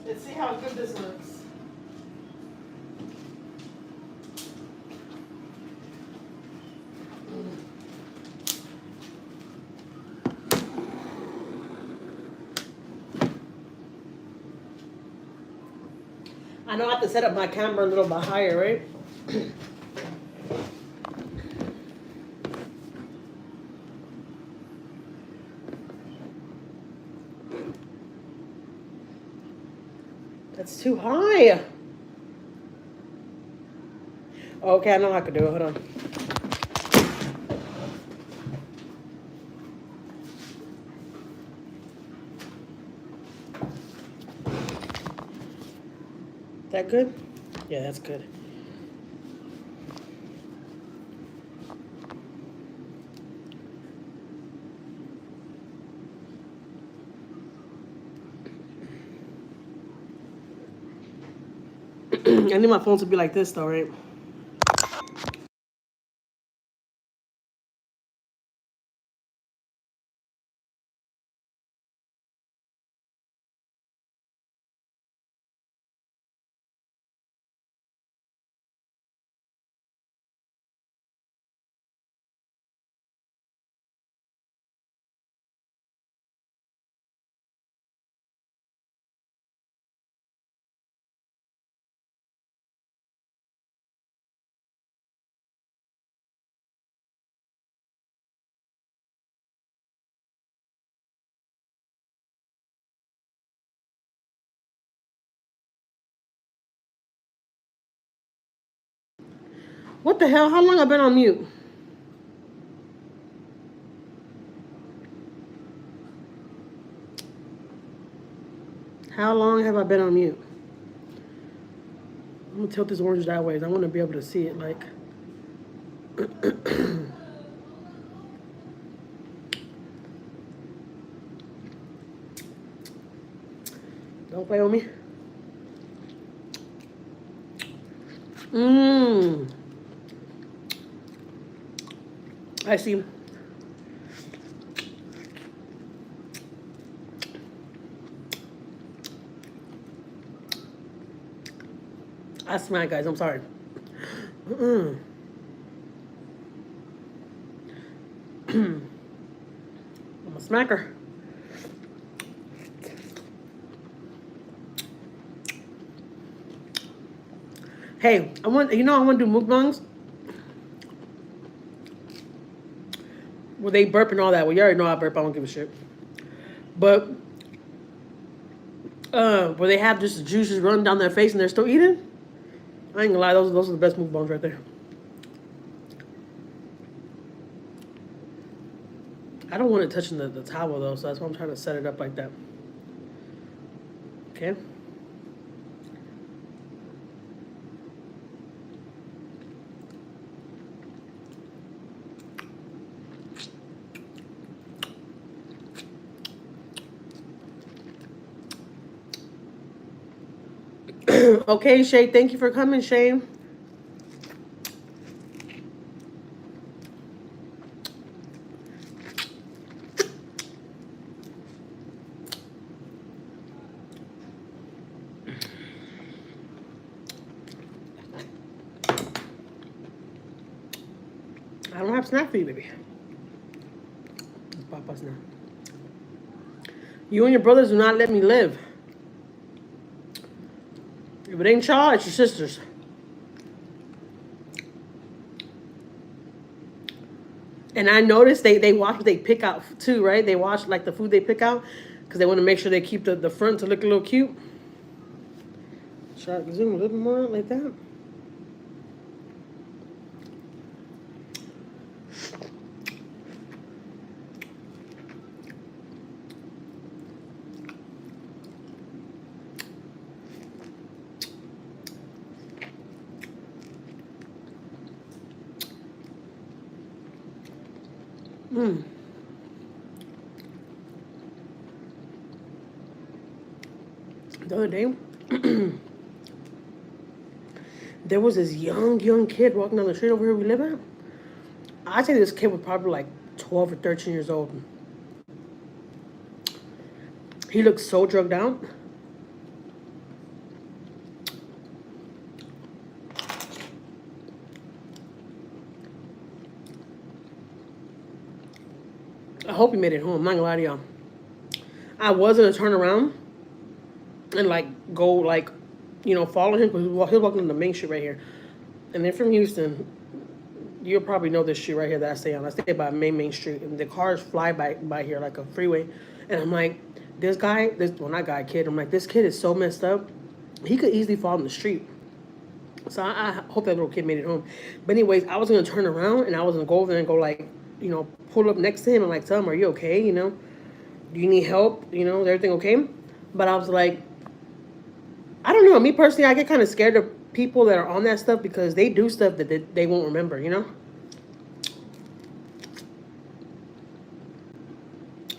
Let's see how good this looks. I know I have to set up my camera a little bit higher, right? That's too high. Okay, I know how I could do it. Hold on. That good? Yeah, that's good. I need my phone to be like this though, right? What the hell? How long have I been on mute? How long have I been on mute? I'm gonna tilt this orange that way. I want to be able to see it like. Don't play with me. Mmm. I see. I smack, guys. I'm sorry. I'm a smacker. Hey, I want to do mukbangs where they burp and all that. Well, you already know I burp. I don't give a shit. But where they have just the juices run down their face and they're still eating. I ain't gonna lie, those are the best mukbangs right there. I don't want it touching the towel though, so that's why I'm trying to set it up like that. Okay. Okay, Shay, thank you for coming, Shay. I don't have snack for you, baby. Let's pop us now. You and your brothers do not let me live. If it ain't y'all, it's your sisters. And I noticed they watch what they pick out too, right? They watch like the food they pick out because they want to make sure they keep the front to look a little cute. Should I zoom a little bit more like that? The other day, there was this young kid walking down the street over here we live at. I think this kid was probably like 12 or 13 years old. He looked so drugged out. I hope he made it home. I'm not gonna lie to y'all. I was gonna turn around and like go like, follow him because he was walking on the main street right here. And then from Houston, you'll probably know this street right here that I stay on. I stay by main street, and the cars fly by here like a freeway. And I'm like, this kid. I'm like, this kid is so messed up. He could easily fall in the street. So I hope that little kid made it home. But anyways, I was gonna turn around and I was gonna go over there and go like, pull up next to him and like tell him, "Are you okay? Do you need help? Is everything okay?" But I was like, I don't know. Me personally, I get kind of scared of people that are on that stuff because they do stuff that they won't remember.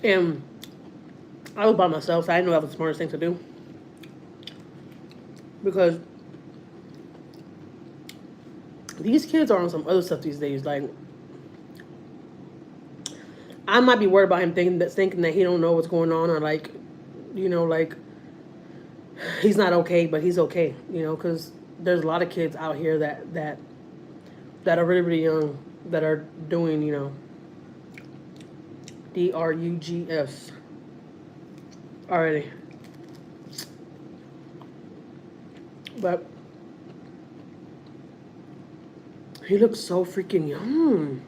And I was by myself, so I didn't know that was the smartest thing to do. Because these kids are on some other stuff these days. Like, I might be worried about him thinking that he don't know what's going on, or like, like he's not okay, but he's okay. Because there's a lot of kids out here that are really really young that are doing drugs already. But he looks so freaking young.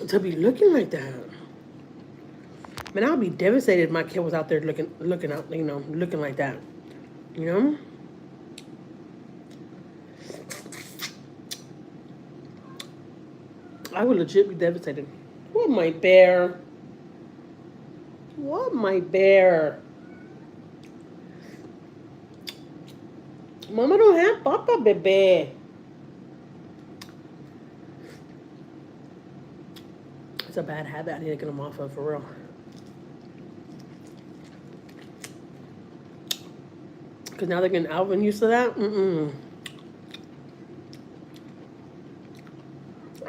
To be looking like that. Man, I'd be devastated if my kid was out there looking like that. I would legit be devastated. What, my bear? What, my bear? Mama don't have Papa, baby. It's a bad habit. I need to get them off of, for real. Because now they're getting Alvin used to that.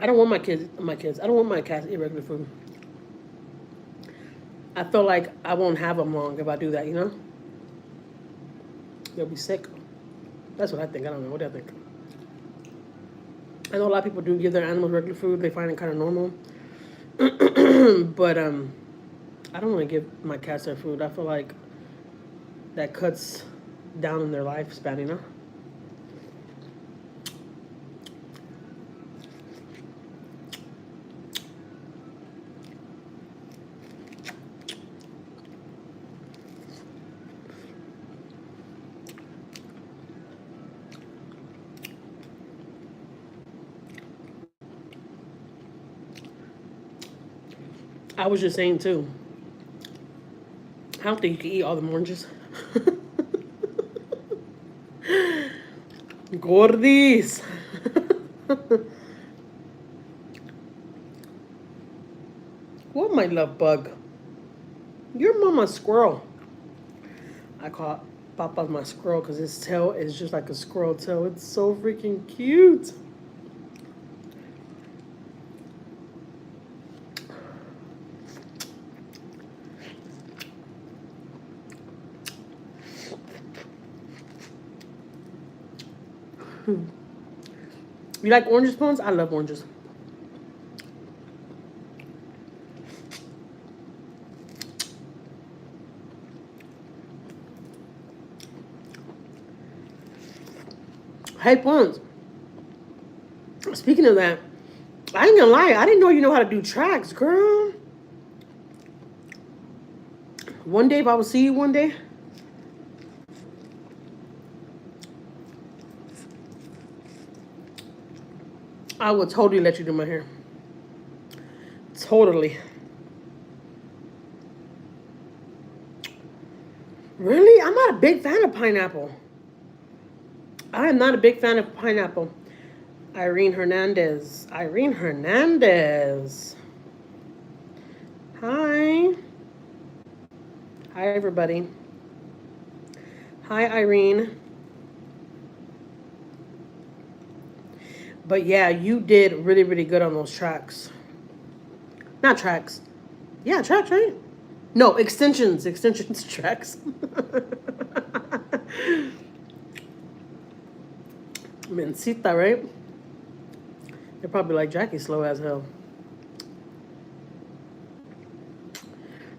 I don't want my kids. I don't want my cats to eat regular food. I feel like I won't have them long if I do that. They'll be sick. That's what I think. I don't know. What do I think? I know a lot of people do give their animals regular food. They find it kind of normal. But I don't want to give my cats their food. I feel like that cuts down in their lifespan, I was just saying too. I don't think you can eat all the oranges. Gordis. What, my love bug? You're mama's squirrel. I call Papa my squirrel because his tail is just like a squirrel tail. It's so freaking cute. You like orange spoons? I love oranges. Hey, Pons. Speaking of that, I ain't gonna lie. I didn't know you know how to do tracks, girl. One day, if I will see you one day, I will totally let you do my hair. Totally. Really? I'm not a big fan of pineapple. I am not a big fan of pineapple. Irene Hernandez. Irene Hernandez. Hi. Hi, everybody. Hi, Irene. But yeah, you did really, really good on those tracks. Not tracks. Yeah, tracks, right? No, extensions. Extensions tracks. Mencita, right? They're probably like, Jackie slow as hell.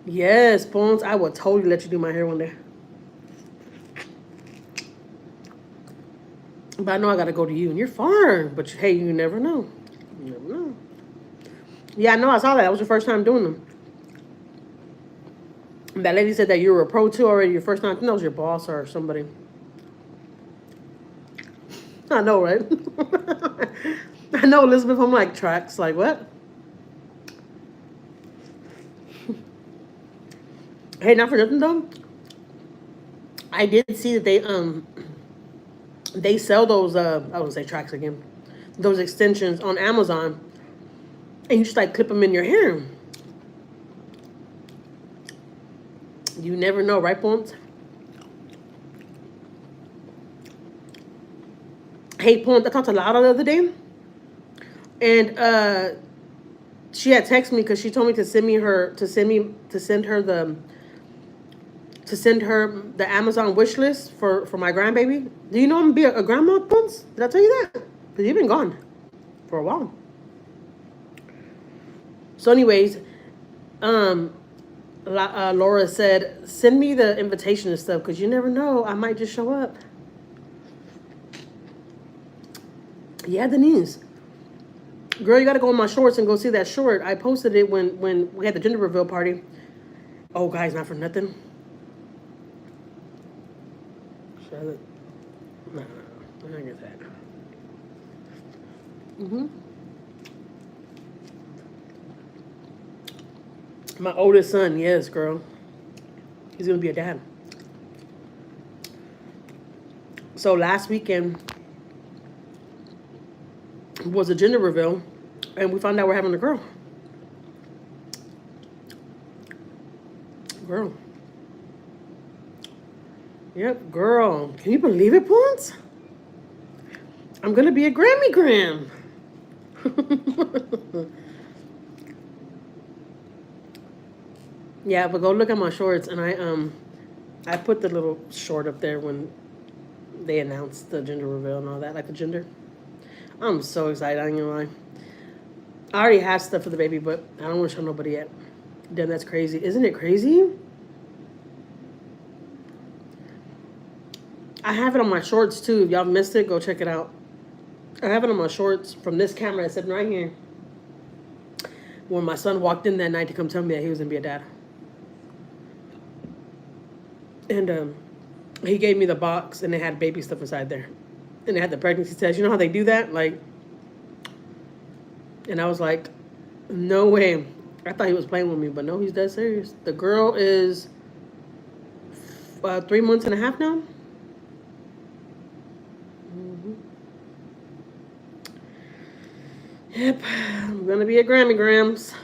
Yes, Bones, I will totally let you do my hair one day. But I know I gotta go to you, and you're far. But hey, you never know. You never know. Yeah, I know. I saw that. That was your first time doing them. That lady said that you were a pro too already. Your first time. I think that was your boss or somebody. I know, right? I know, Elizabeth. I'm like tracks. Like what? Hey, not for nothing though. I did see that they sell those I wouldn't say tracks again. Those extensions on Amazon. And you just like clip them in your hair. You never know, right, Ponce? Hey, Ponce, I talked to Lara the other day. And she had texted me because she told me to send her the Amazon wish list for my grandbaby. Do you know I'm gonna be a grandma, Ponce? Did I tell you that? Because you've been gone for a while. So anyways, Laura said, send me the invitation and stuff because you never know. I might just show up. Yeah, Denise. Girl, you got to go on my shorts and go see that short. I posted it when we had the gender reveal party. Oh, guys, not for nothing. Charlotte. No, I don't get that. My oldest son, yes, girl. He's going to be a dad. So last weekend was a gender reveal, and we found out we're having a girl. Girl. Yep, girl. Can you believe it, Ponce? I'm going to be a Grammy Gram. Yeah, but go look at my shorts, and I put the little short up there when they announced the gender reveal and all that, like the gender. I'm so excited, I ain't gonna lie. I already have stuff for the baby, but I don't want to show nobody yet. Damn, that's crazy. Isn't it crazy? I have it on my shorts, too. If y'all missed it, go check it out. I have it on my shorts from this camera that's sitting right here. When my son walked in that night to come tell me that he was going to be a dad. And he gave me the box, and it had baby stuff inside there. And it had the pregnancy test. You know how they do that? Like, and I was like, no way. I thought he was playing with me, but no, he's dead serious. The girl is 3 months and a half now. Yep, I'm gonna be a Grammy Grams.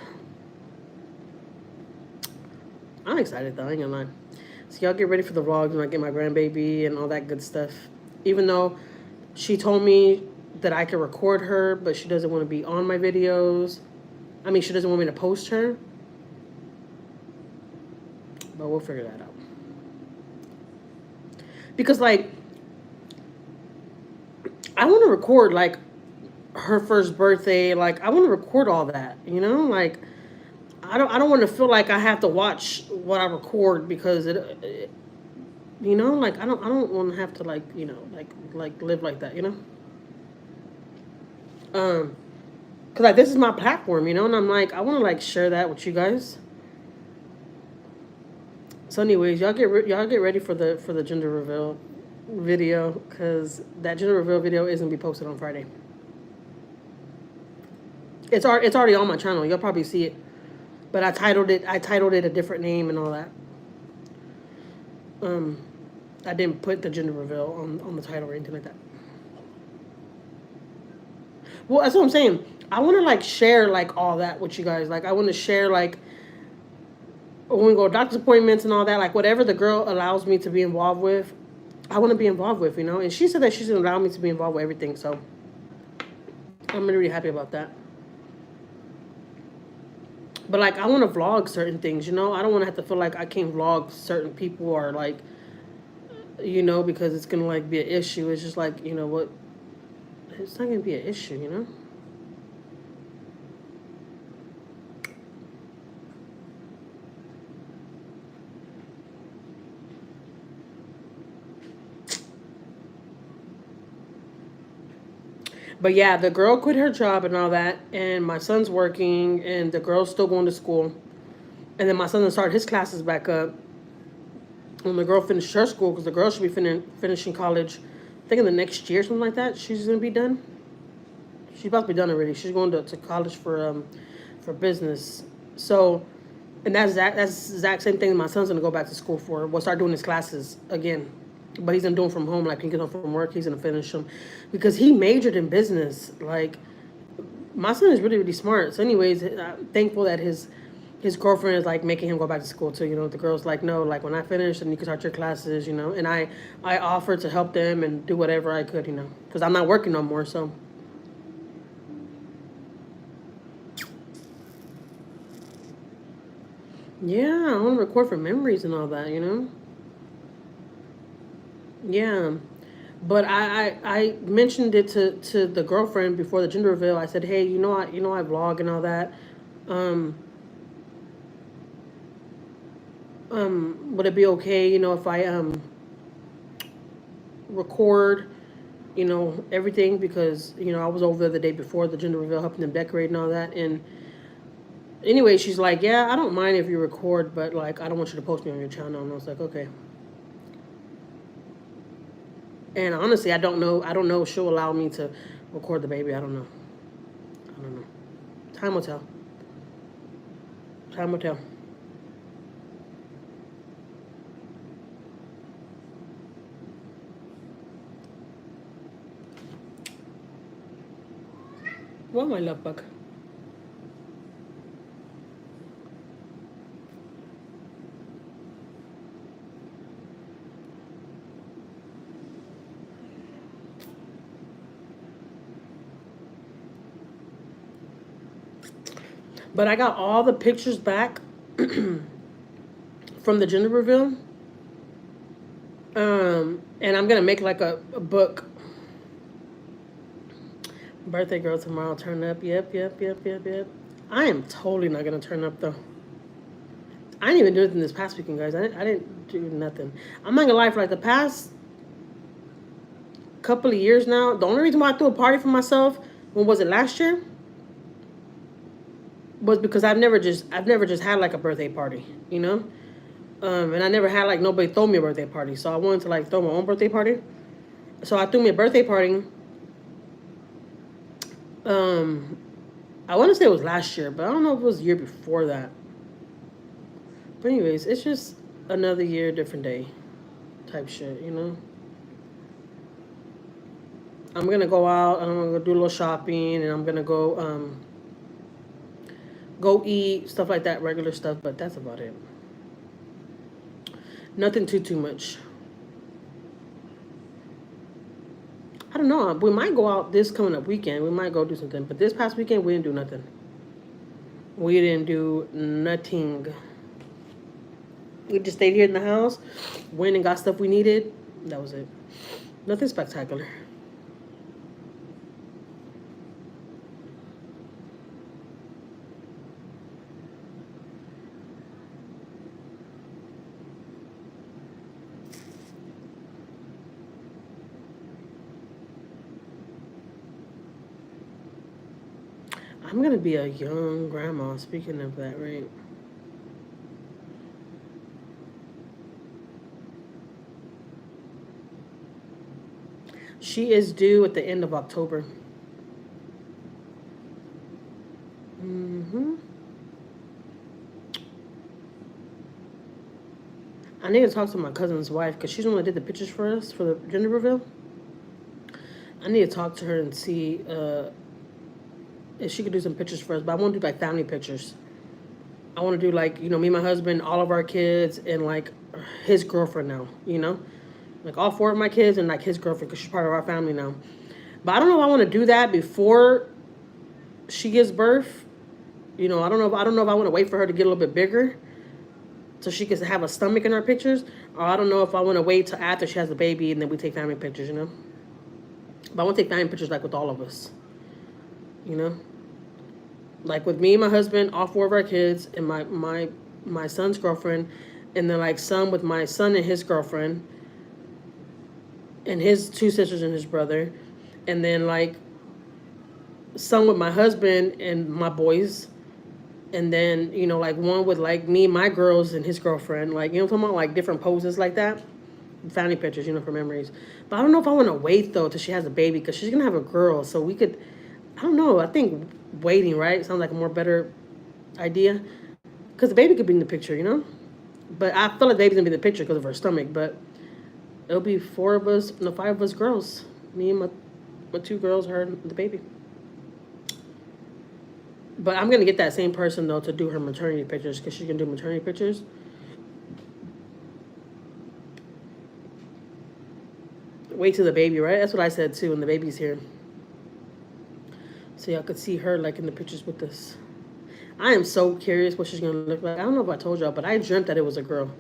I'm excited though, I ain't gonna lie. So y'all get ready for the vlogs when I get my grandbaby and all that good stuff. Even though she told me that I can record her, but she doesn't want to be on my videos. I mean, she doesn't want me to post her. But we'll figure that out. Because, like, I want to record, like, her first birthday. Like, I want to record all that, you know? Like, I don't want to feel like I have to watch what I record because You know, like I don't want to have to like like live like that. You know, cause like this is my platform. You know, and I'm like I want to like share that with you guys. So, anyways, y'all get ready for the gender reveal video, cause that gender reveal video is gonna be posted on Friday. It's already on my channel. You'll probably see it, but I titled it a different name and all that. Um, I didn't put the gender reveal on the title or anything like that. Well, that's what I'm saying. I want to like share like all that with you guys. Like I want to share like when we go to doctor's appointments and all that. Like whatever the girl allows me to be involved with, I want to be involved with. You know, and she said that she's gonna allow me to be involved with everything. So I'm really happy about that. But like I want to vlog certain things. You know, I don't want to have to feel like I can't vlog certain people or like because it's gonna like be an issue. It's just like what, it's not gonna be an issue. You know. But yeah, the girl quit her job and all that, and my son's working, and the girl's still going to school. And then my son started his classes back up. When the girl finished her school, because the girl should be finishing college, I think in the next year, something like that. She's gonna be done. She's about to be done already. She's going to college for business. So, and that's the exact same thing my son's gonna go back to school for. We'll start doing his classes again, but he's gonna do them from home. Like he gets home from work, he's gonna finish them because he majored in business. Like my son is really really smart. So, anyways, I'm thankful that his girlfriend is like making him go back to school too. The girl's like, no, like when I finish, then you can start your classes. And I offered to help them and do whatever I could. Because I'm not working no more. So yeah, I want to record for memories and all that. Yeah. But I mentioned it to the girlfriend before the gender reveal. I said, hey, I vlog and all that. Um, would it be okay, if I record, everything because I was over there the day before the gender reveal, helping them decorate and all that. And anyway, she's like, yeah, I don't mind if you record, but like I don't want you to post me on your channel. And I was like, okay. And honestly, I don't know if she'll allow me to record the baby. I don't know. I don't know. Time will tell. Time will tell. Well, my love bug. But I got all the pictures back from the gender reveal. And I'm gonna make like a book. Birthday girl tomorrow, turn up. Yep, yep, yep, yep, yep. I am totally not gonna turn up though. I didn't even do anything this past weekend, guys. I didn't do nothing. I'm not gonna lie, for like the past couple of years now, the only reason why I threw a party for myself, when was it, last year? Was because I've never just had like a birthday party, and I never had like nobody throw me a birthday party. So I wanted to like throw my own birthday party. So I threw me a birthday party. Um, I want to say it was last year, but I don't know if it was the year before that. But anyways, it's just another year, different day, type shit. I'm gonna go out and I'm gonna go do a little shopping and I'm gonna go eat stuff like that, regular stuff. But that's about it. Nothing too much. I don't know. We might go out this coming up weekend. We might go do something. But this past weekend, we didn't do nothing. We didn't do nothing. We just stayed here in the house, went and got stuff we needed. That was it. Nothing spectacular. I'm gonna be a young grandma. Speaking of that, right? She is due at the end of October. Mm-hmm. I need to talk to my cousin's wife because she's the one that did the pictures for us for the gender reveal. I need to talk to her and see if she could do some pictures for us. But I want to do like family pictures. I want to do like, you know, me, my husband, all of our kids, and like his girlfriend now, you know? Like all four of my kids and like his girlfriend because she's part of our family now. But I don't know if I want to do that before she gives birth. You know, I don't know if I want to wait for her to get a little bit bigger so she can have a stomach in our pictures, or I don't know if I want to wait till after she has the baby and then we take family pictures, you know? But I want to take family pictures like with all of us, you know? Like with me, my husband, all four of our kids, and my son's girlfriend, and then like some with my son and his girlfriend, and his two sisters and his brother, and then like some with my husband and my boys, and then you know like one with like me, my girls, and his girlfriend, like you know what I'm talking about, like different poses like that, family pictures, you know, for memories. But I don't know if I want to wait though till she has a baby because she's gonna have a girl, so we could. I don't know. I think waiting, right, sounds like a more better idea because the baby could be in the picture, you know. But I feel like the baby's gonna be in the picture because of her stomach. But it'll be four of us, no, five of us girls. Me and my two girls, her and the baby. But I'm gonna get that same person though to do her maternity pictures because she's gonna do maternity pictures. Wait till the baby, right? That's what I said too when the baby's here. So y'all could see her like in the pictures with us. I am so curious what she's gonna look like. I don't know if I told y'all, but I dreamt that it was a girl.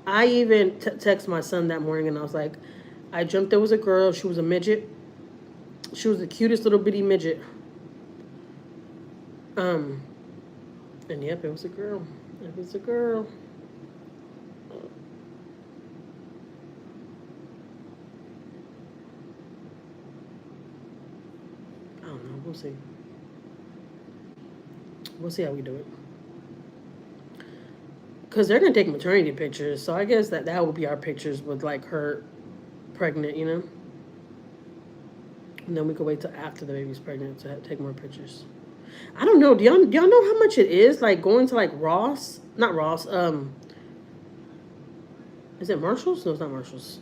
I even texted my son that morning and I was like, I dreamt there was a girl. She was a midget. She was the cutest little bitty midget. Um, and yep, it was a girl. It was a girl. I don't know. We'll see. We'll see how we do it. Because they're going to take maternity pictures. So I guess that would be our pictures with like her pregnant, you know? And then we could wait till after the baby's pregnant to take more pictures. I don't know. Do y'all know how much it is? Like going to like Ross? Not Ross. Is it Marshalls? No, it's not Marshalls.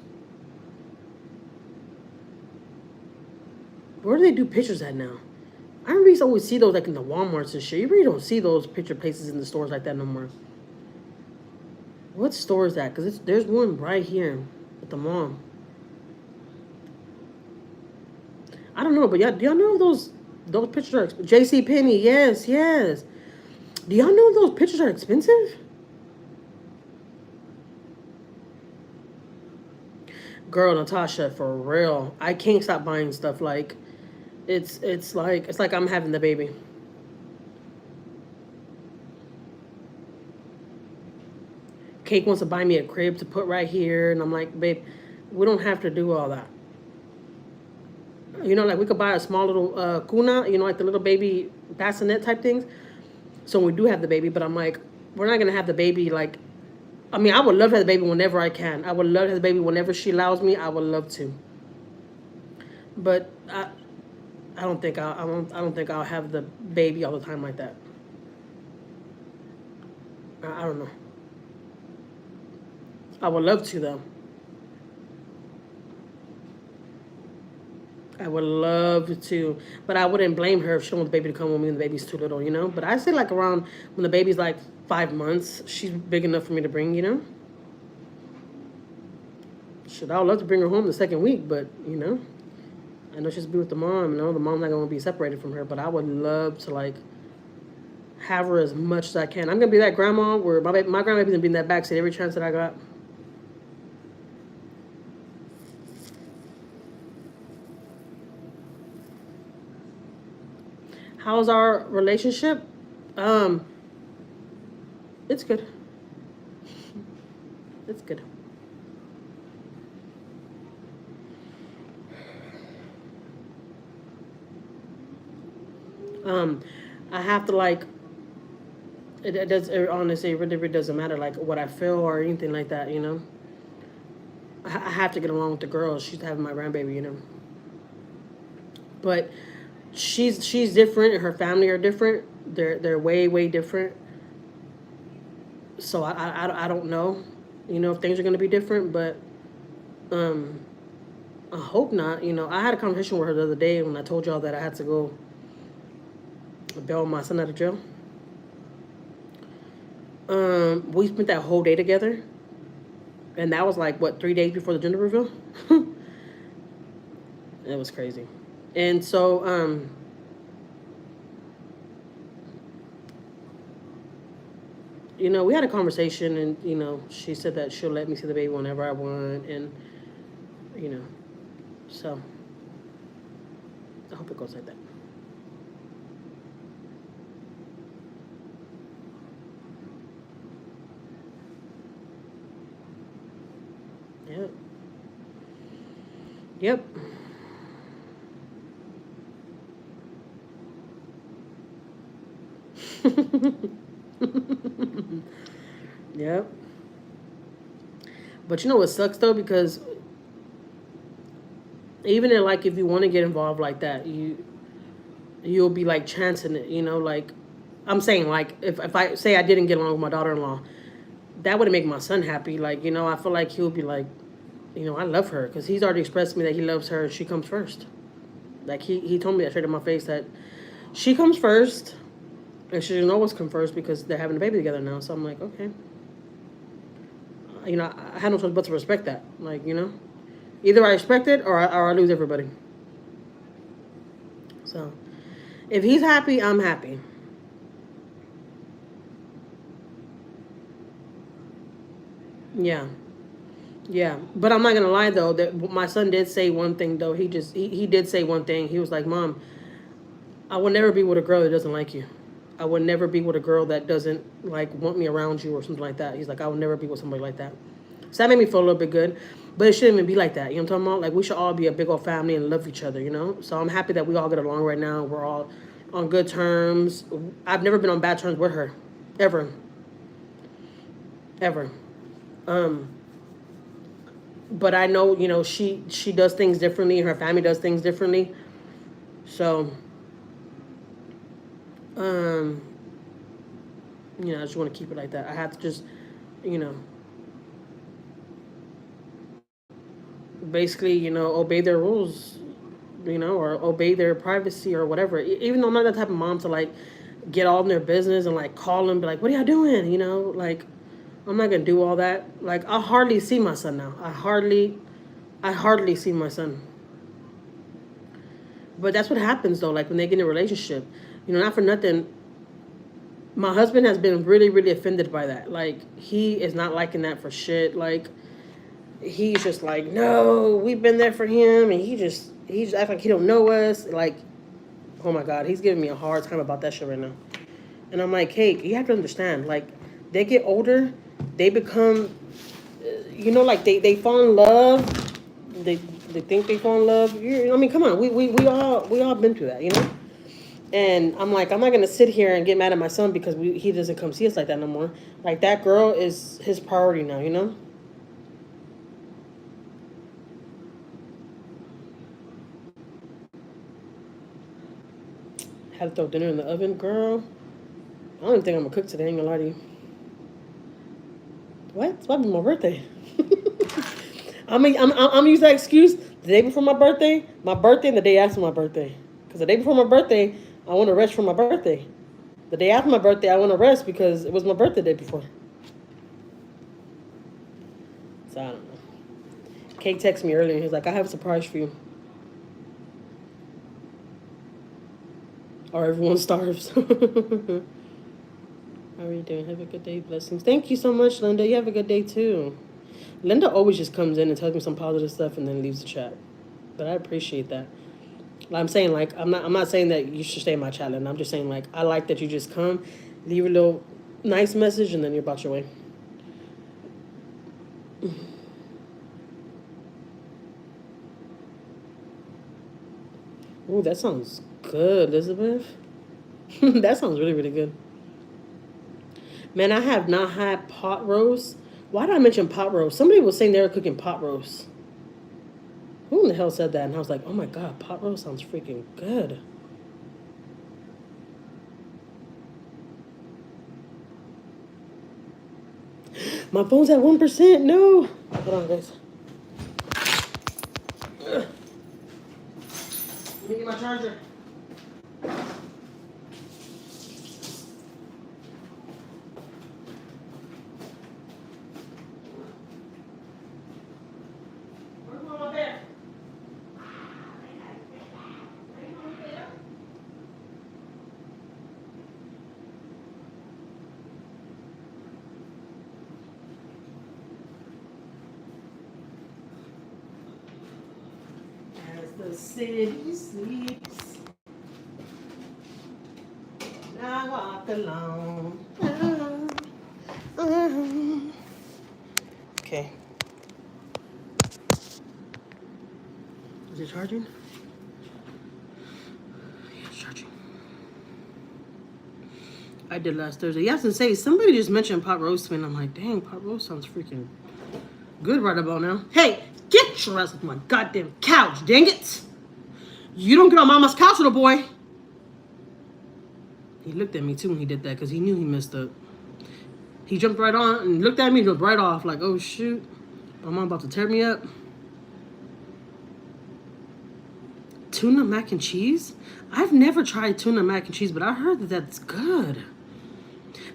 Where do they do pictures at now? I really always see those like in the Walmarts and shit. You really don't see those picture places in the stores like that no more. What store is that? Because there's one right here at the mall. I don't know, but do y'all know those pictures are J.C. Penney? Yes, yes. Do y'all know those pictures are expensive? Girl, Natasha, for real, I can't stop buying stuff. Like, it's like I'm having the baby. Cake wants to buy me a crib to put right here, and I'm like, babe, we don't have to do all that. You know, like we could buy a small little cuna, you know, like the little baby bassinet type things. So we do have the baby, but I'm like, we're not gonna have the baby like. I mean, I would love to have the baby whenever I can. I would love to have the baby whenever she allows me. I would love to. But I don't think I don't think I'll have the baby all the time like that. I don't know. I would love to though. I would love to, but I wouldn't blame her if she don't want the baby to come with me and the baby's too little, you know. But I say like around when the baby's like 5 months, she's big enough for me to bring, you know. Shit, I would love to bring her home the second week, but you know, I know she's be with the mom. You know, the mom's not gonna be separated from her, but I would love to like have her as much as I can. I'm gonna be that grandma where my grandma's gonna be in that backseat every chance that I got. How's our relationship? Um, it's good. It's good. Um, I have to like it does honestly it really doesn't matter like what I feel or anything like that. I have to get along with the girl. She's having my grandbaby. But she's different and her family are different. They're way different. So I don't know, if things are gonna be different, but um I hope not. I had a conversation with her the other day when I told y'all that I had to go bail my son out of jail. We spent that whole day together, and that was like what 3 days before the gender reveal. It was crazy, and so we had a conversation, and she said that she'll let me see the baby whenever I want, and you know, so I hope it goes like that. Yep. Yep. Yep. But what sucks though, because even in like if you want to get involved like that, you'll be like chancing it, like I'm saying like if I say I didn't get along with my daughter in law, that would make my son happy. Like, I feel like he'll be like, I love her because he's already expressed to me that he loves her and she comes first. Like he told me that straight in my face that she comes first and she doesn't always come first because they're having a baby together now. So I'm like, okay. I had no choice but to respect that. Like, either I respect it or I lose everybody. So if he's happy, I'm happy. Yeah. Yeah. But I'm not gonna lie though, that my son did say one thing though. He did say one thing. He was like, Mom, I will never be with a girl that doesn't like you. I would never be with a girl that doesn't like want me around you or something like that. He's like, I would never be with somebody like that. So that made me feel a little bit good. But it shouldn't even be like that. You know what I'm talking about? Like we should all be a big old family and love each other. So I'm happy that we all get along right now. We're all on good terms. I've never been on bad terms with her. Ever. Ever. Um but I know, she does things differently and her family does things differently. So um I just want to keep it like that. I have to just, you know, basically, obey their rules, or obey their privacy or whatever. Even though I'm not that type of mom to like get all in their business and like call them, be like, "What are y'all doing?" Like I'm not gonna do all that. Like I hardly see my son now. I hardly see my son. But that's what happens though. Like when they get in a relationship, not for nothing. My husband has been really, really offended by that. Like he is not liking that for shit. Like he's just like, no, we've been there for him, and he just act like he don't know us. Like, oh my god, he's giving me a hard time about that shit right now. And I'm like, hey, you have to understand, like, they get older, they become, like they fall in love, they think they fall in love. I mean, come on, we all been through that. And I'm like, I'm not gonna sit here and get mad at my son because he doesn't come see us like that no more. Like that girl is his priority now. Had to throw dinner in the oven, girl. I don't even think I'm gonna cook today. I ain't gonna lie to you. What? It's about to be my birthday. I'm gonna use that excuse the day before my birthday, and the day after my birthday. Because the day before my birthday, I want to rest for my birthday. The day after my birthday, I want to rest because it was my birthday day before. So I don't know. Kate texted me earlier. He's like, I have a surprise for you. Or everyone starves. How are you doing? Have a good day. Blessings. Thank you so much, Linda. You have a good day too. Linda always just comes in and tells me some positive stuff and then leaves the chat. But I appreciate that. I'm saying like I'm not saying that you should stay in my chat, Linda. I'm just saying like I like that you just come, leave a little nice message, and then you're about your way. Ooh, that sounds good, Elizabeth. That sounds really, really good. Man, I have not had pot roast. Why did I mention pot roast? Somebody was saying they were cooking pot roast. Who in the hell said that? And I was like, oh my god, pot roast sounds freaking good. My phone's at 1%. No. Hold on, guys. Let me get my charger. Where's my bear? As the city sleeps, I walk alone. Okay. Is it charging? Yeah, it's charging. I did last Thursday. Yes, and say somebody just mentioned pot roast, and I'm like, dang, pot roast sounds freaking good right about now. Hey, get your ass off my goddamn couch, dang it! You don't get on mama's couch, little boy. He looked at me too when he did that because he knew he messed up. He jumped right on and looked at me and jumped right off like, oh shoot, my mom about to tear me up. Tuna mac and cheese? I've never tried tuna mac and cheese, but I heard that that's good.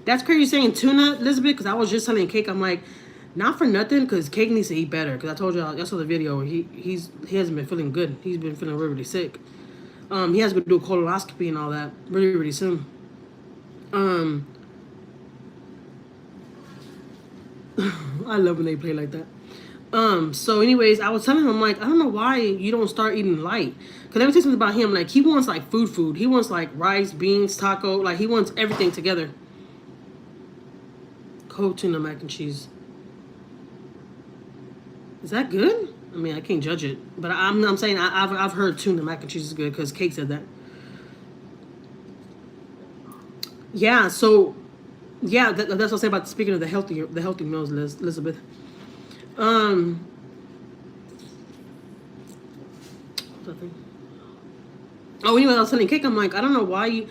That's crazy saying tuna, Elizabeth, because I was just telling Cake, I'm like, not for nothing, because Cake needs to eat better. Because I told y'all, I saw the video, he hasn't been feeling good. He's been feeling really, really sick. He has to go do a colonoscopy and all that really, really soon. I love when they play like that. So anyways, I was telling him, I'm like, I don't know why you don't start eating light. Because let me tell you something about him. Like, he wants, like, food. He wants, like, rice, beans, taco. Like, he wants everything together. Cold tuna mac and cheese. Is that good? I mean, I can't judge it. But I'm saying I've heard tuna mac and cheese is good because Cake said that. Yeah, so... Yeah, that's what I say about speaking of the healthy meals, Elizabeth. Oh, anyway, I was telling Cake, I'm like, I don't know why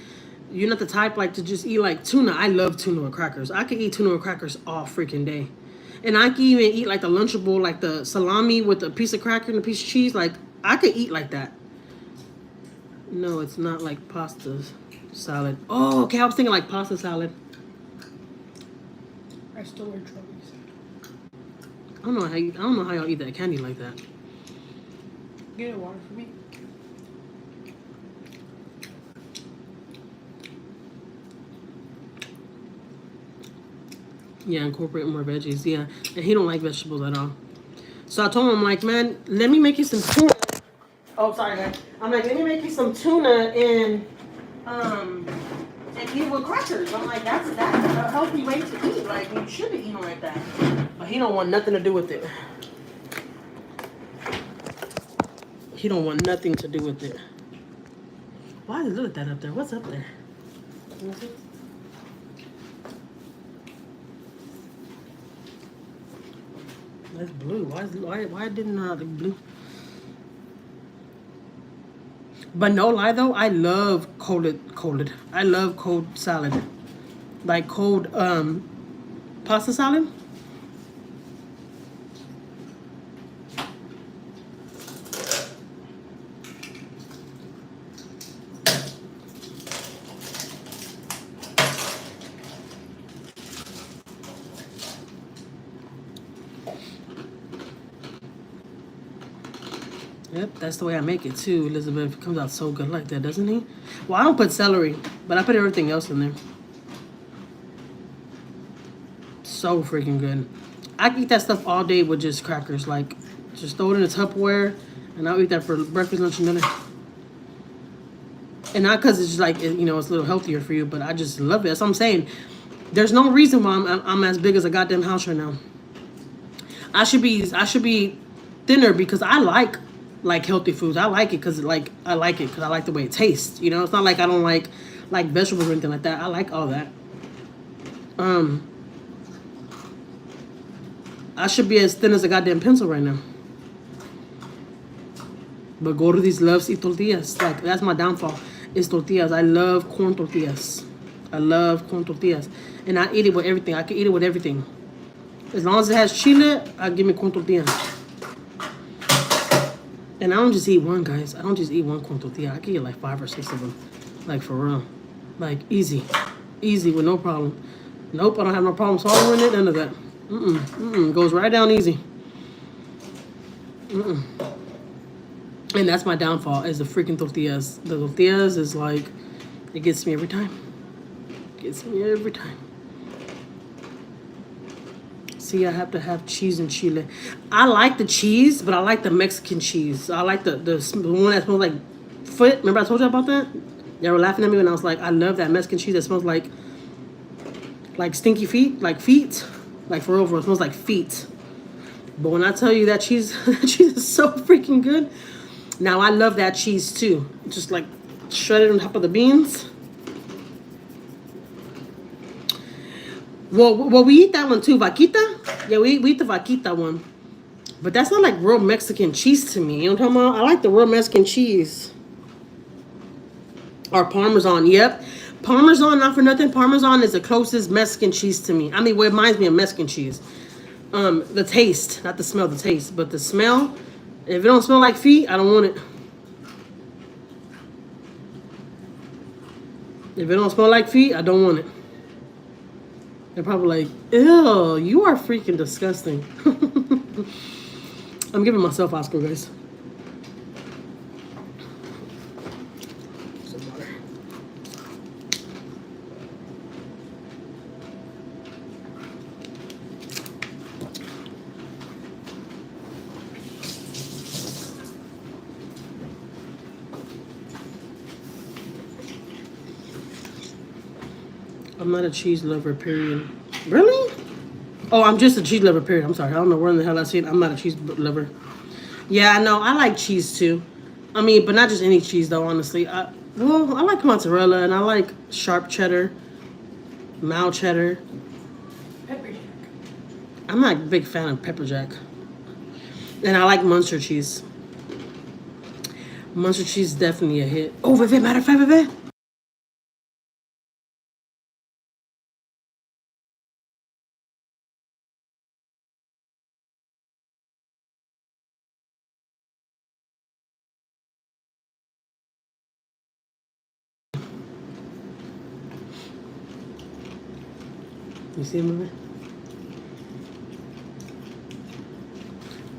you're not the type like to just eat like tuna. I love tuna with crackers. I could eat tuna with crackers all freaking day, and I can even eat like the Lunchable, like the salami with a piece of cracker and a piece of cheese. Like I could eat like that. No, it's not like pasta salad. Oh, okay, I was thinking like pasta salad. I still wear trophies. I don't know how y'all eat that candy like that. Get a water for me. Yeah, incorporate more veggies. Yeah, and he don't like vegetables at all. So I told him, I'm like, man, let me make you some tuna. Oh, sorry, guys. I'm like, let me make you some tuna and eat with crackers. I'm like, that's a healthy way to eat. Like, you should be eating like that. But he don't want nothing to do with it. He don't want nothing to do with it. Why does it look like that up there? What's up there? That's blue. Why didn't I like blue? But no lie though, I love cold. I love cold salad, like cold pasta salad. Yep, that's the way I make it too, Elizabeth. It comes out so good like that, doesn't he? Well, I don't put celery, but I put everything else in there. So freaking good. I can eat that stuff all day with just crackers. Like, just throw it in a Tupperware, and I'll eat that for breakfast, lunch, and dinner. And not because it's like, you know, it's a little healthier for you, but I just love it. That's what I'm saying. There's no reason why I'm as big as a goddamn house right now. I should be thinner because I like like healthy foods. I like it because I like it because I like the way it tastes. You know, it's not like I don't like vegetables or anything like that. I like all that. I should be as thin as a goddamn pencil right now. But gordis loves eat tortillas. Like, that's my downfall. Is tortillas. I love corn tortillas. I love corn tortillas. And I eat it with everything. I can eat it with everything. As long as it has chile, I give me corn tortillas. And I don't just eat one, guys. I don't just eat one corn tortilla. I can eat like 5 or 6 of them. Like, for real. Like, easy. Easy with no problem. Nope, I don't have no problem swallowing it. None of that. Goes right down easy. And that's my downfall, is the freaking tortillas. The tortillas is like, it gets me every time. Gets me every time. See, I have to have cheese and chile. I like the cheese, but I like the Mexican cheese. I like the one that smells like foot. Remember I told you about that? They were laughing at me when I was like, I love that Mexican cheese that smells like stinky feet, like feet. Like, for real, it smells like feet. But when I tell you that cheese, that cheese is so freaking good. Now, I love that cheese too. Just like shredded on top of the beans. Well, we eat that one too, vaquita. Yeah, we eat the vaquita one. But that's not like real Mexican cheese to me. You know what I'm talking about? I like the real Mexican cheese. Or Parmesan, yep. Parmesan, not for nothing. Parmesan is the closest Mexican cheese to me. I mean, what reminds me of Mexican cheese. The taste, not the smell, the taste. But the smell, if it don't smell like feet, I don't want it. If it don't smell like feet, I don't want it. They're probably like, ew, you are freaking disgusting. I'm giving myself Oscar, guys. I'm not a cheese lover, period. Really? Oh, I'm just a cheese lover, period. I'm sorry. I don't know where in the hell I see it. I'm not a cheese lover. Yeah, I know. I like cheese, too. I mean, but not just any cheese, though, honestly. Well, I like mozzarella, and I like sharp cheddar, mild cheddar. Pepper jack. I'm not a big fan of pepper jack. And I like Munster cheese. Munster cheese is definitely a hit. Oh, Vivek, matter of fact, Vivek. You see him, Vivek?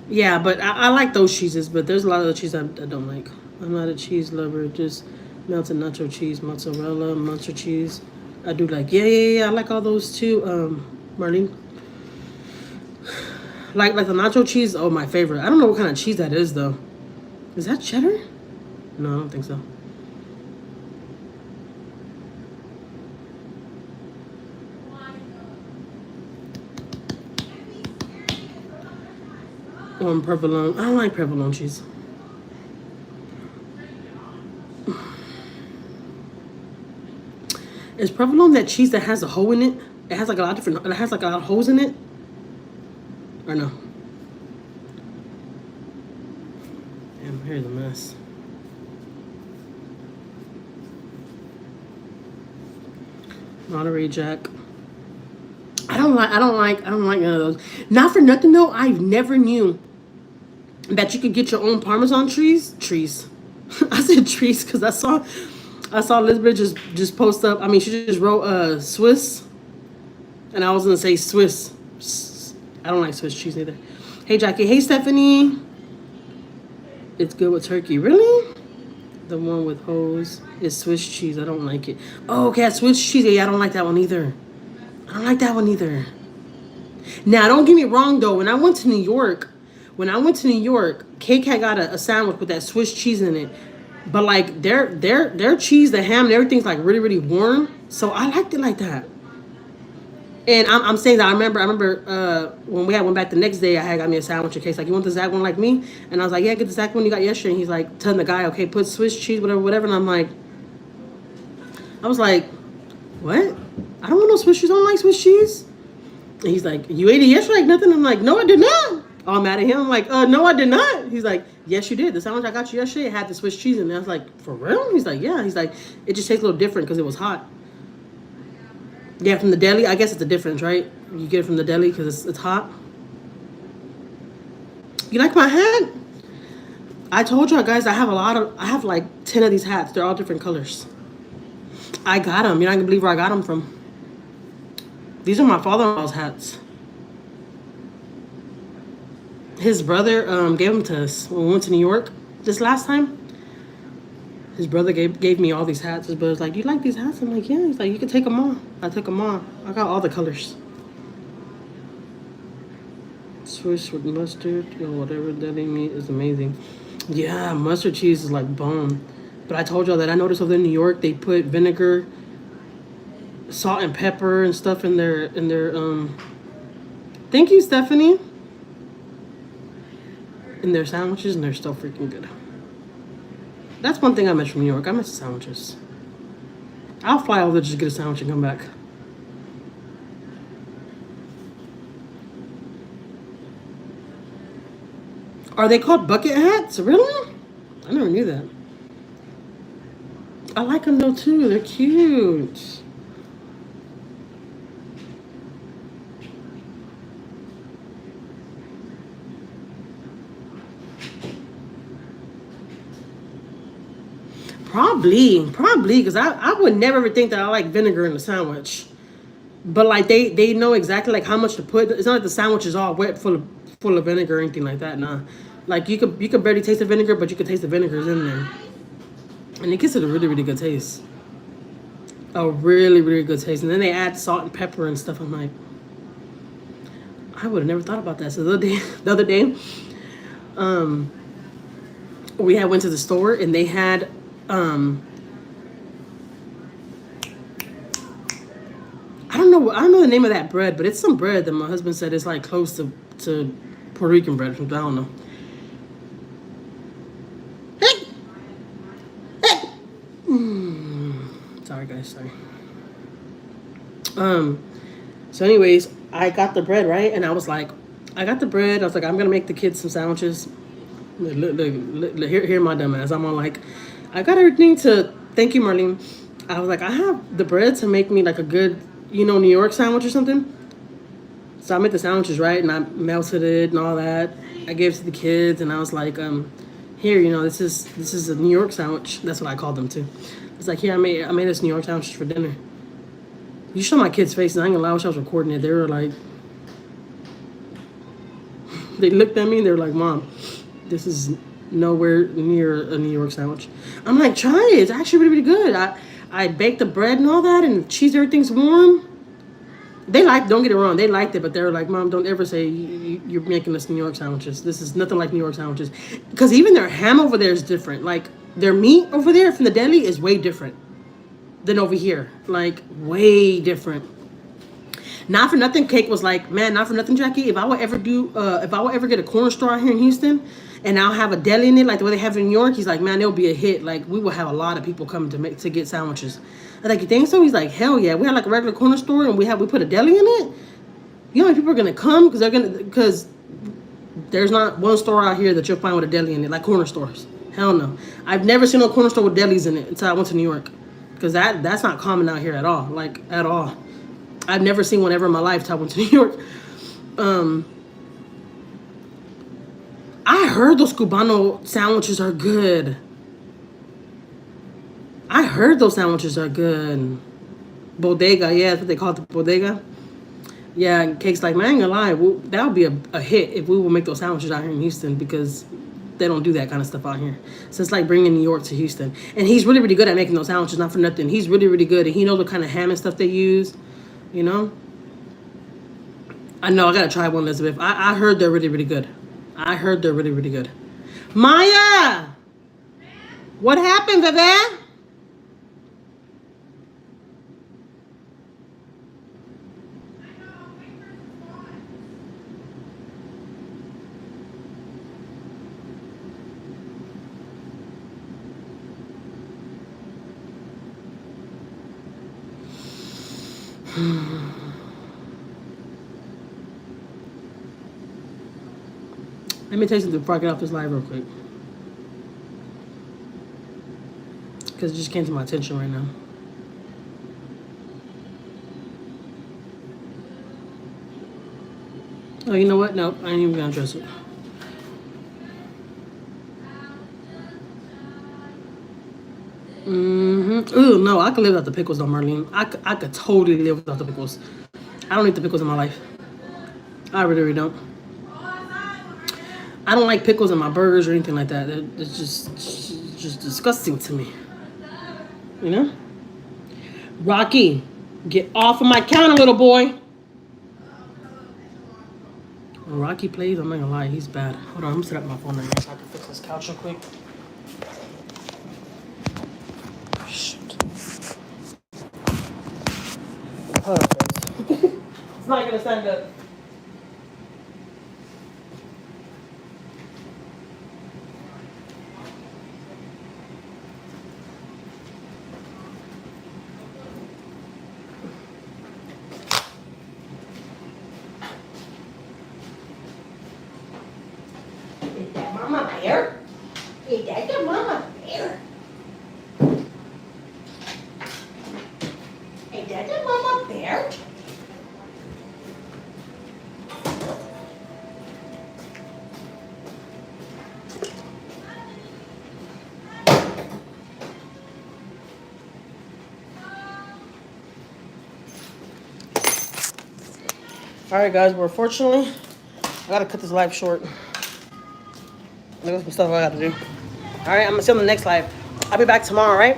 Yeah, but I like those cheeses, but there's a lot of the cheese I don't like. I'm not a cheese lover. Just melted nacho cheese, mozzarella, Munster cheese. I do like, yeah. I like all those too, Marlene. Like the nacho cheese, oh, my favorite. I don't know what kind of cheese that is, though. Is that cheddar? No, I don't think so. Provolone. I don't like provolone cheese. Is provolone that cheese that has a hole in it? It has like a lot of different. It has like a lot of holes in it. Or no? Damn, here's a mess. Monterey Jack. I don't like none of those. Not for nothing though. I never knew that you could get your own Parmesan trees. I said trees because I saw Elizabeth just post up. I mean, she just wrote Swiss, and I was gonna say Swiss. I don't like Swiss cheese either. Hey Jackie. Hey Stephanie. It's good with turkey. Really? The one with holes is Swiss cheese. I don't like it. Oh, okay, Swiss cheese. Yeah, I don't like that one either. I don't like that one either. Now, don't get me wrong though. When I went to New York, Cake had got a sandwich with that Swiss cheese in it. But like their cheese, the ham and everything's like really, really warm. So I liked it like that. And I'm saying that I remember when we had went back the next day, I had got me a sandwich in case like, you want the Zach one like me? And I was like, yeah, get the Zach one you got yesterday. And he's like telling the guy, okay, put Swiss cheese, whatever, whatever. And I was like, what? I don't want no Swiss cheese. I don't like Swiss cheese. And he's like, you ate it yesterday like nothing? I'm like, no, I did not. All mad at him. I'm like, no, I did not. He's like, yes, you did. The sandwich I got you yesterday, it had the Swiss cheese in it. I was like, for real? He's like, yeah. He's like, it just tastes a little different because it was hot. Yeah, from the deli. I guess it's a difference, right? You get it from the deli because it's hot. You like my hat? I told y'all guys I have like 10 of these hats. They're all different colors. I got them. You're not gonna believe where I got them from. These are my father-in-law's hats. His brother gave them to us when we went to New York this last time. His brother gave me all these hats. His brother's like, do you like these hats? I'm like, yeah. He's like, you can take them all. I took them all. I got all the colors. Swiss with mustard or whatever deli meat is amazing. Yeah, mustard cheese is like bomb. But I told y'all that I noticed over in New York they put vinegar, salt and pepper and stuff in their thank you, Stephanie. In their sandwiches, and they're still freaking good. That's one thing I miss from New York. I miss the sandwiches. I'll fly over there just to get a sandwich and come back. Are they called bucket hats? Really? I never knew that. I like them though too. They're cute. Probably, because I would never ever think that I like vinegar in a sandwich. But like they know exactly like how much to put. It's not like the sandwich is all wet full of vinegar or anything like that. Nah, like you could barely taste the vinegar, but you could taste the vinegars in there, and it gives it a really really good taste. A really really good taste. And then they add salt and pepper and stuff. I'm like, I would have never thought about that. So the other day, we had went to the store and they had I don't know the name of that bread, but it's some bread that my husband said is like close to Puerto Rican bread. I don't know. Sorry guys, sorry. So anyways, I got the bread, right? And I was like, I got the bread. I was like, I'm gonna make the kids some sandwiches. Look, here my dumb ass. I'm all like, I got everything to thank you, Marlene. I was like, I have the bread to make me like a good, New York sandwich or something. So I made the sandwiches, right? And I melted it and all that. I gave it to the kids and I was like, here, this is a New York sandwich. That's what I called them too. It's like, here, I made this New York sandwich for dinner. You show my kids' faces. I ain't gonna lie, I wish I was recording it. They were like, they looked at me and they were like, Mom, this is nowhere near a New York sandwich. I'm like, try it. It's actually really, really good. I baked the bread and all that, and the cheese, everything's warm. Don't get it wrong, they liked it, but they were like, Mom, don't ever say you're making us New York sandwiches. This is nothing like New York sandwiches. Because even their ham over there is different. Like, their meat over there from the deli is way different than over here. Like, way different. Not for nothing, Cake was like, man, not for nothing, Jackie. If I would ever get a corner store out here in Houston, and I'll have a deli in it like the way they have in New York, he's like, man, it'll be a hit. Like, we will have a lot of people coming to get sandwiches. I'm like, you think so? He's like, hell yeah. We had like a regular corner store, and we put a deli in it. You know how many people are gonna come because there's not one store out here that you'll find with a deli in it, like corner stores. Hell no. I've never seen a corner store with delis in it until I went to New York, because that's not common out here at all. Like, at all. I've never seen one ever in my life until I went to New York. I heard those Cubano sandwiches are good. I heard those sandwiches are good. Bodega, yeah, that's what they call it, the bodega. Yeah, and Cake's like, man, I ain't gonna lie, that would be a hit if we would make those sandwiches out here in Houston, because they don't do that kind of stuff out here. So it's like bringing New York to Houston. And he's really, really good at making those sandwiches, not for nothing. He's really, really good, and he knows what kind of ham and stuff they use. I know, I gotta try one, Elizabeth. I heard they're really, really good. I heard they're really, really good. Maiyah! What happened, bebe? Let me tell you something before I get off this live real quick. Because it just came to my attention right now. Oh, you know what? No, I ain't even gonna address it. Ooh, no, I could live without the pickles though, Marlene. I could totally live without the pickles. I don't need the pickles in my life. I really don't. I don't like pickles in my burgers or anything like that. It's just disgusting to me. You know? Rocky, get off of my counter, little boy. When Rocky plays, I'm not gonna lie, he's bad. Hold on, I'm gonna set up my phone right here so I can fix this couch real quick. Shoot. Hold on, guys. It's not gonna stand up. Is that Mama Bear? Is that the Mama Bear? Is that the Mama Bear? Alright guys, well unfortunately, I gotta cut this live short. There's some stuff I gotta do. Alright, I'm gonna see you on the next live. I'll be back tomorrow, right?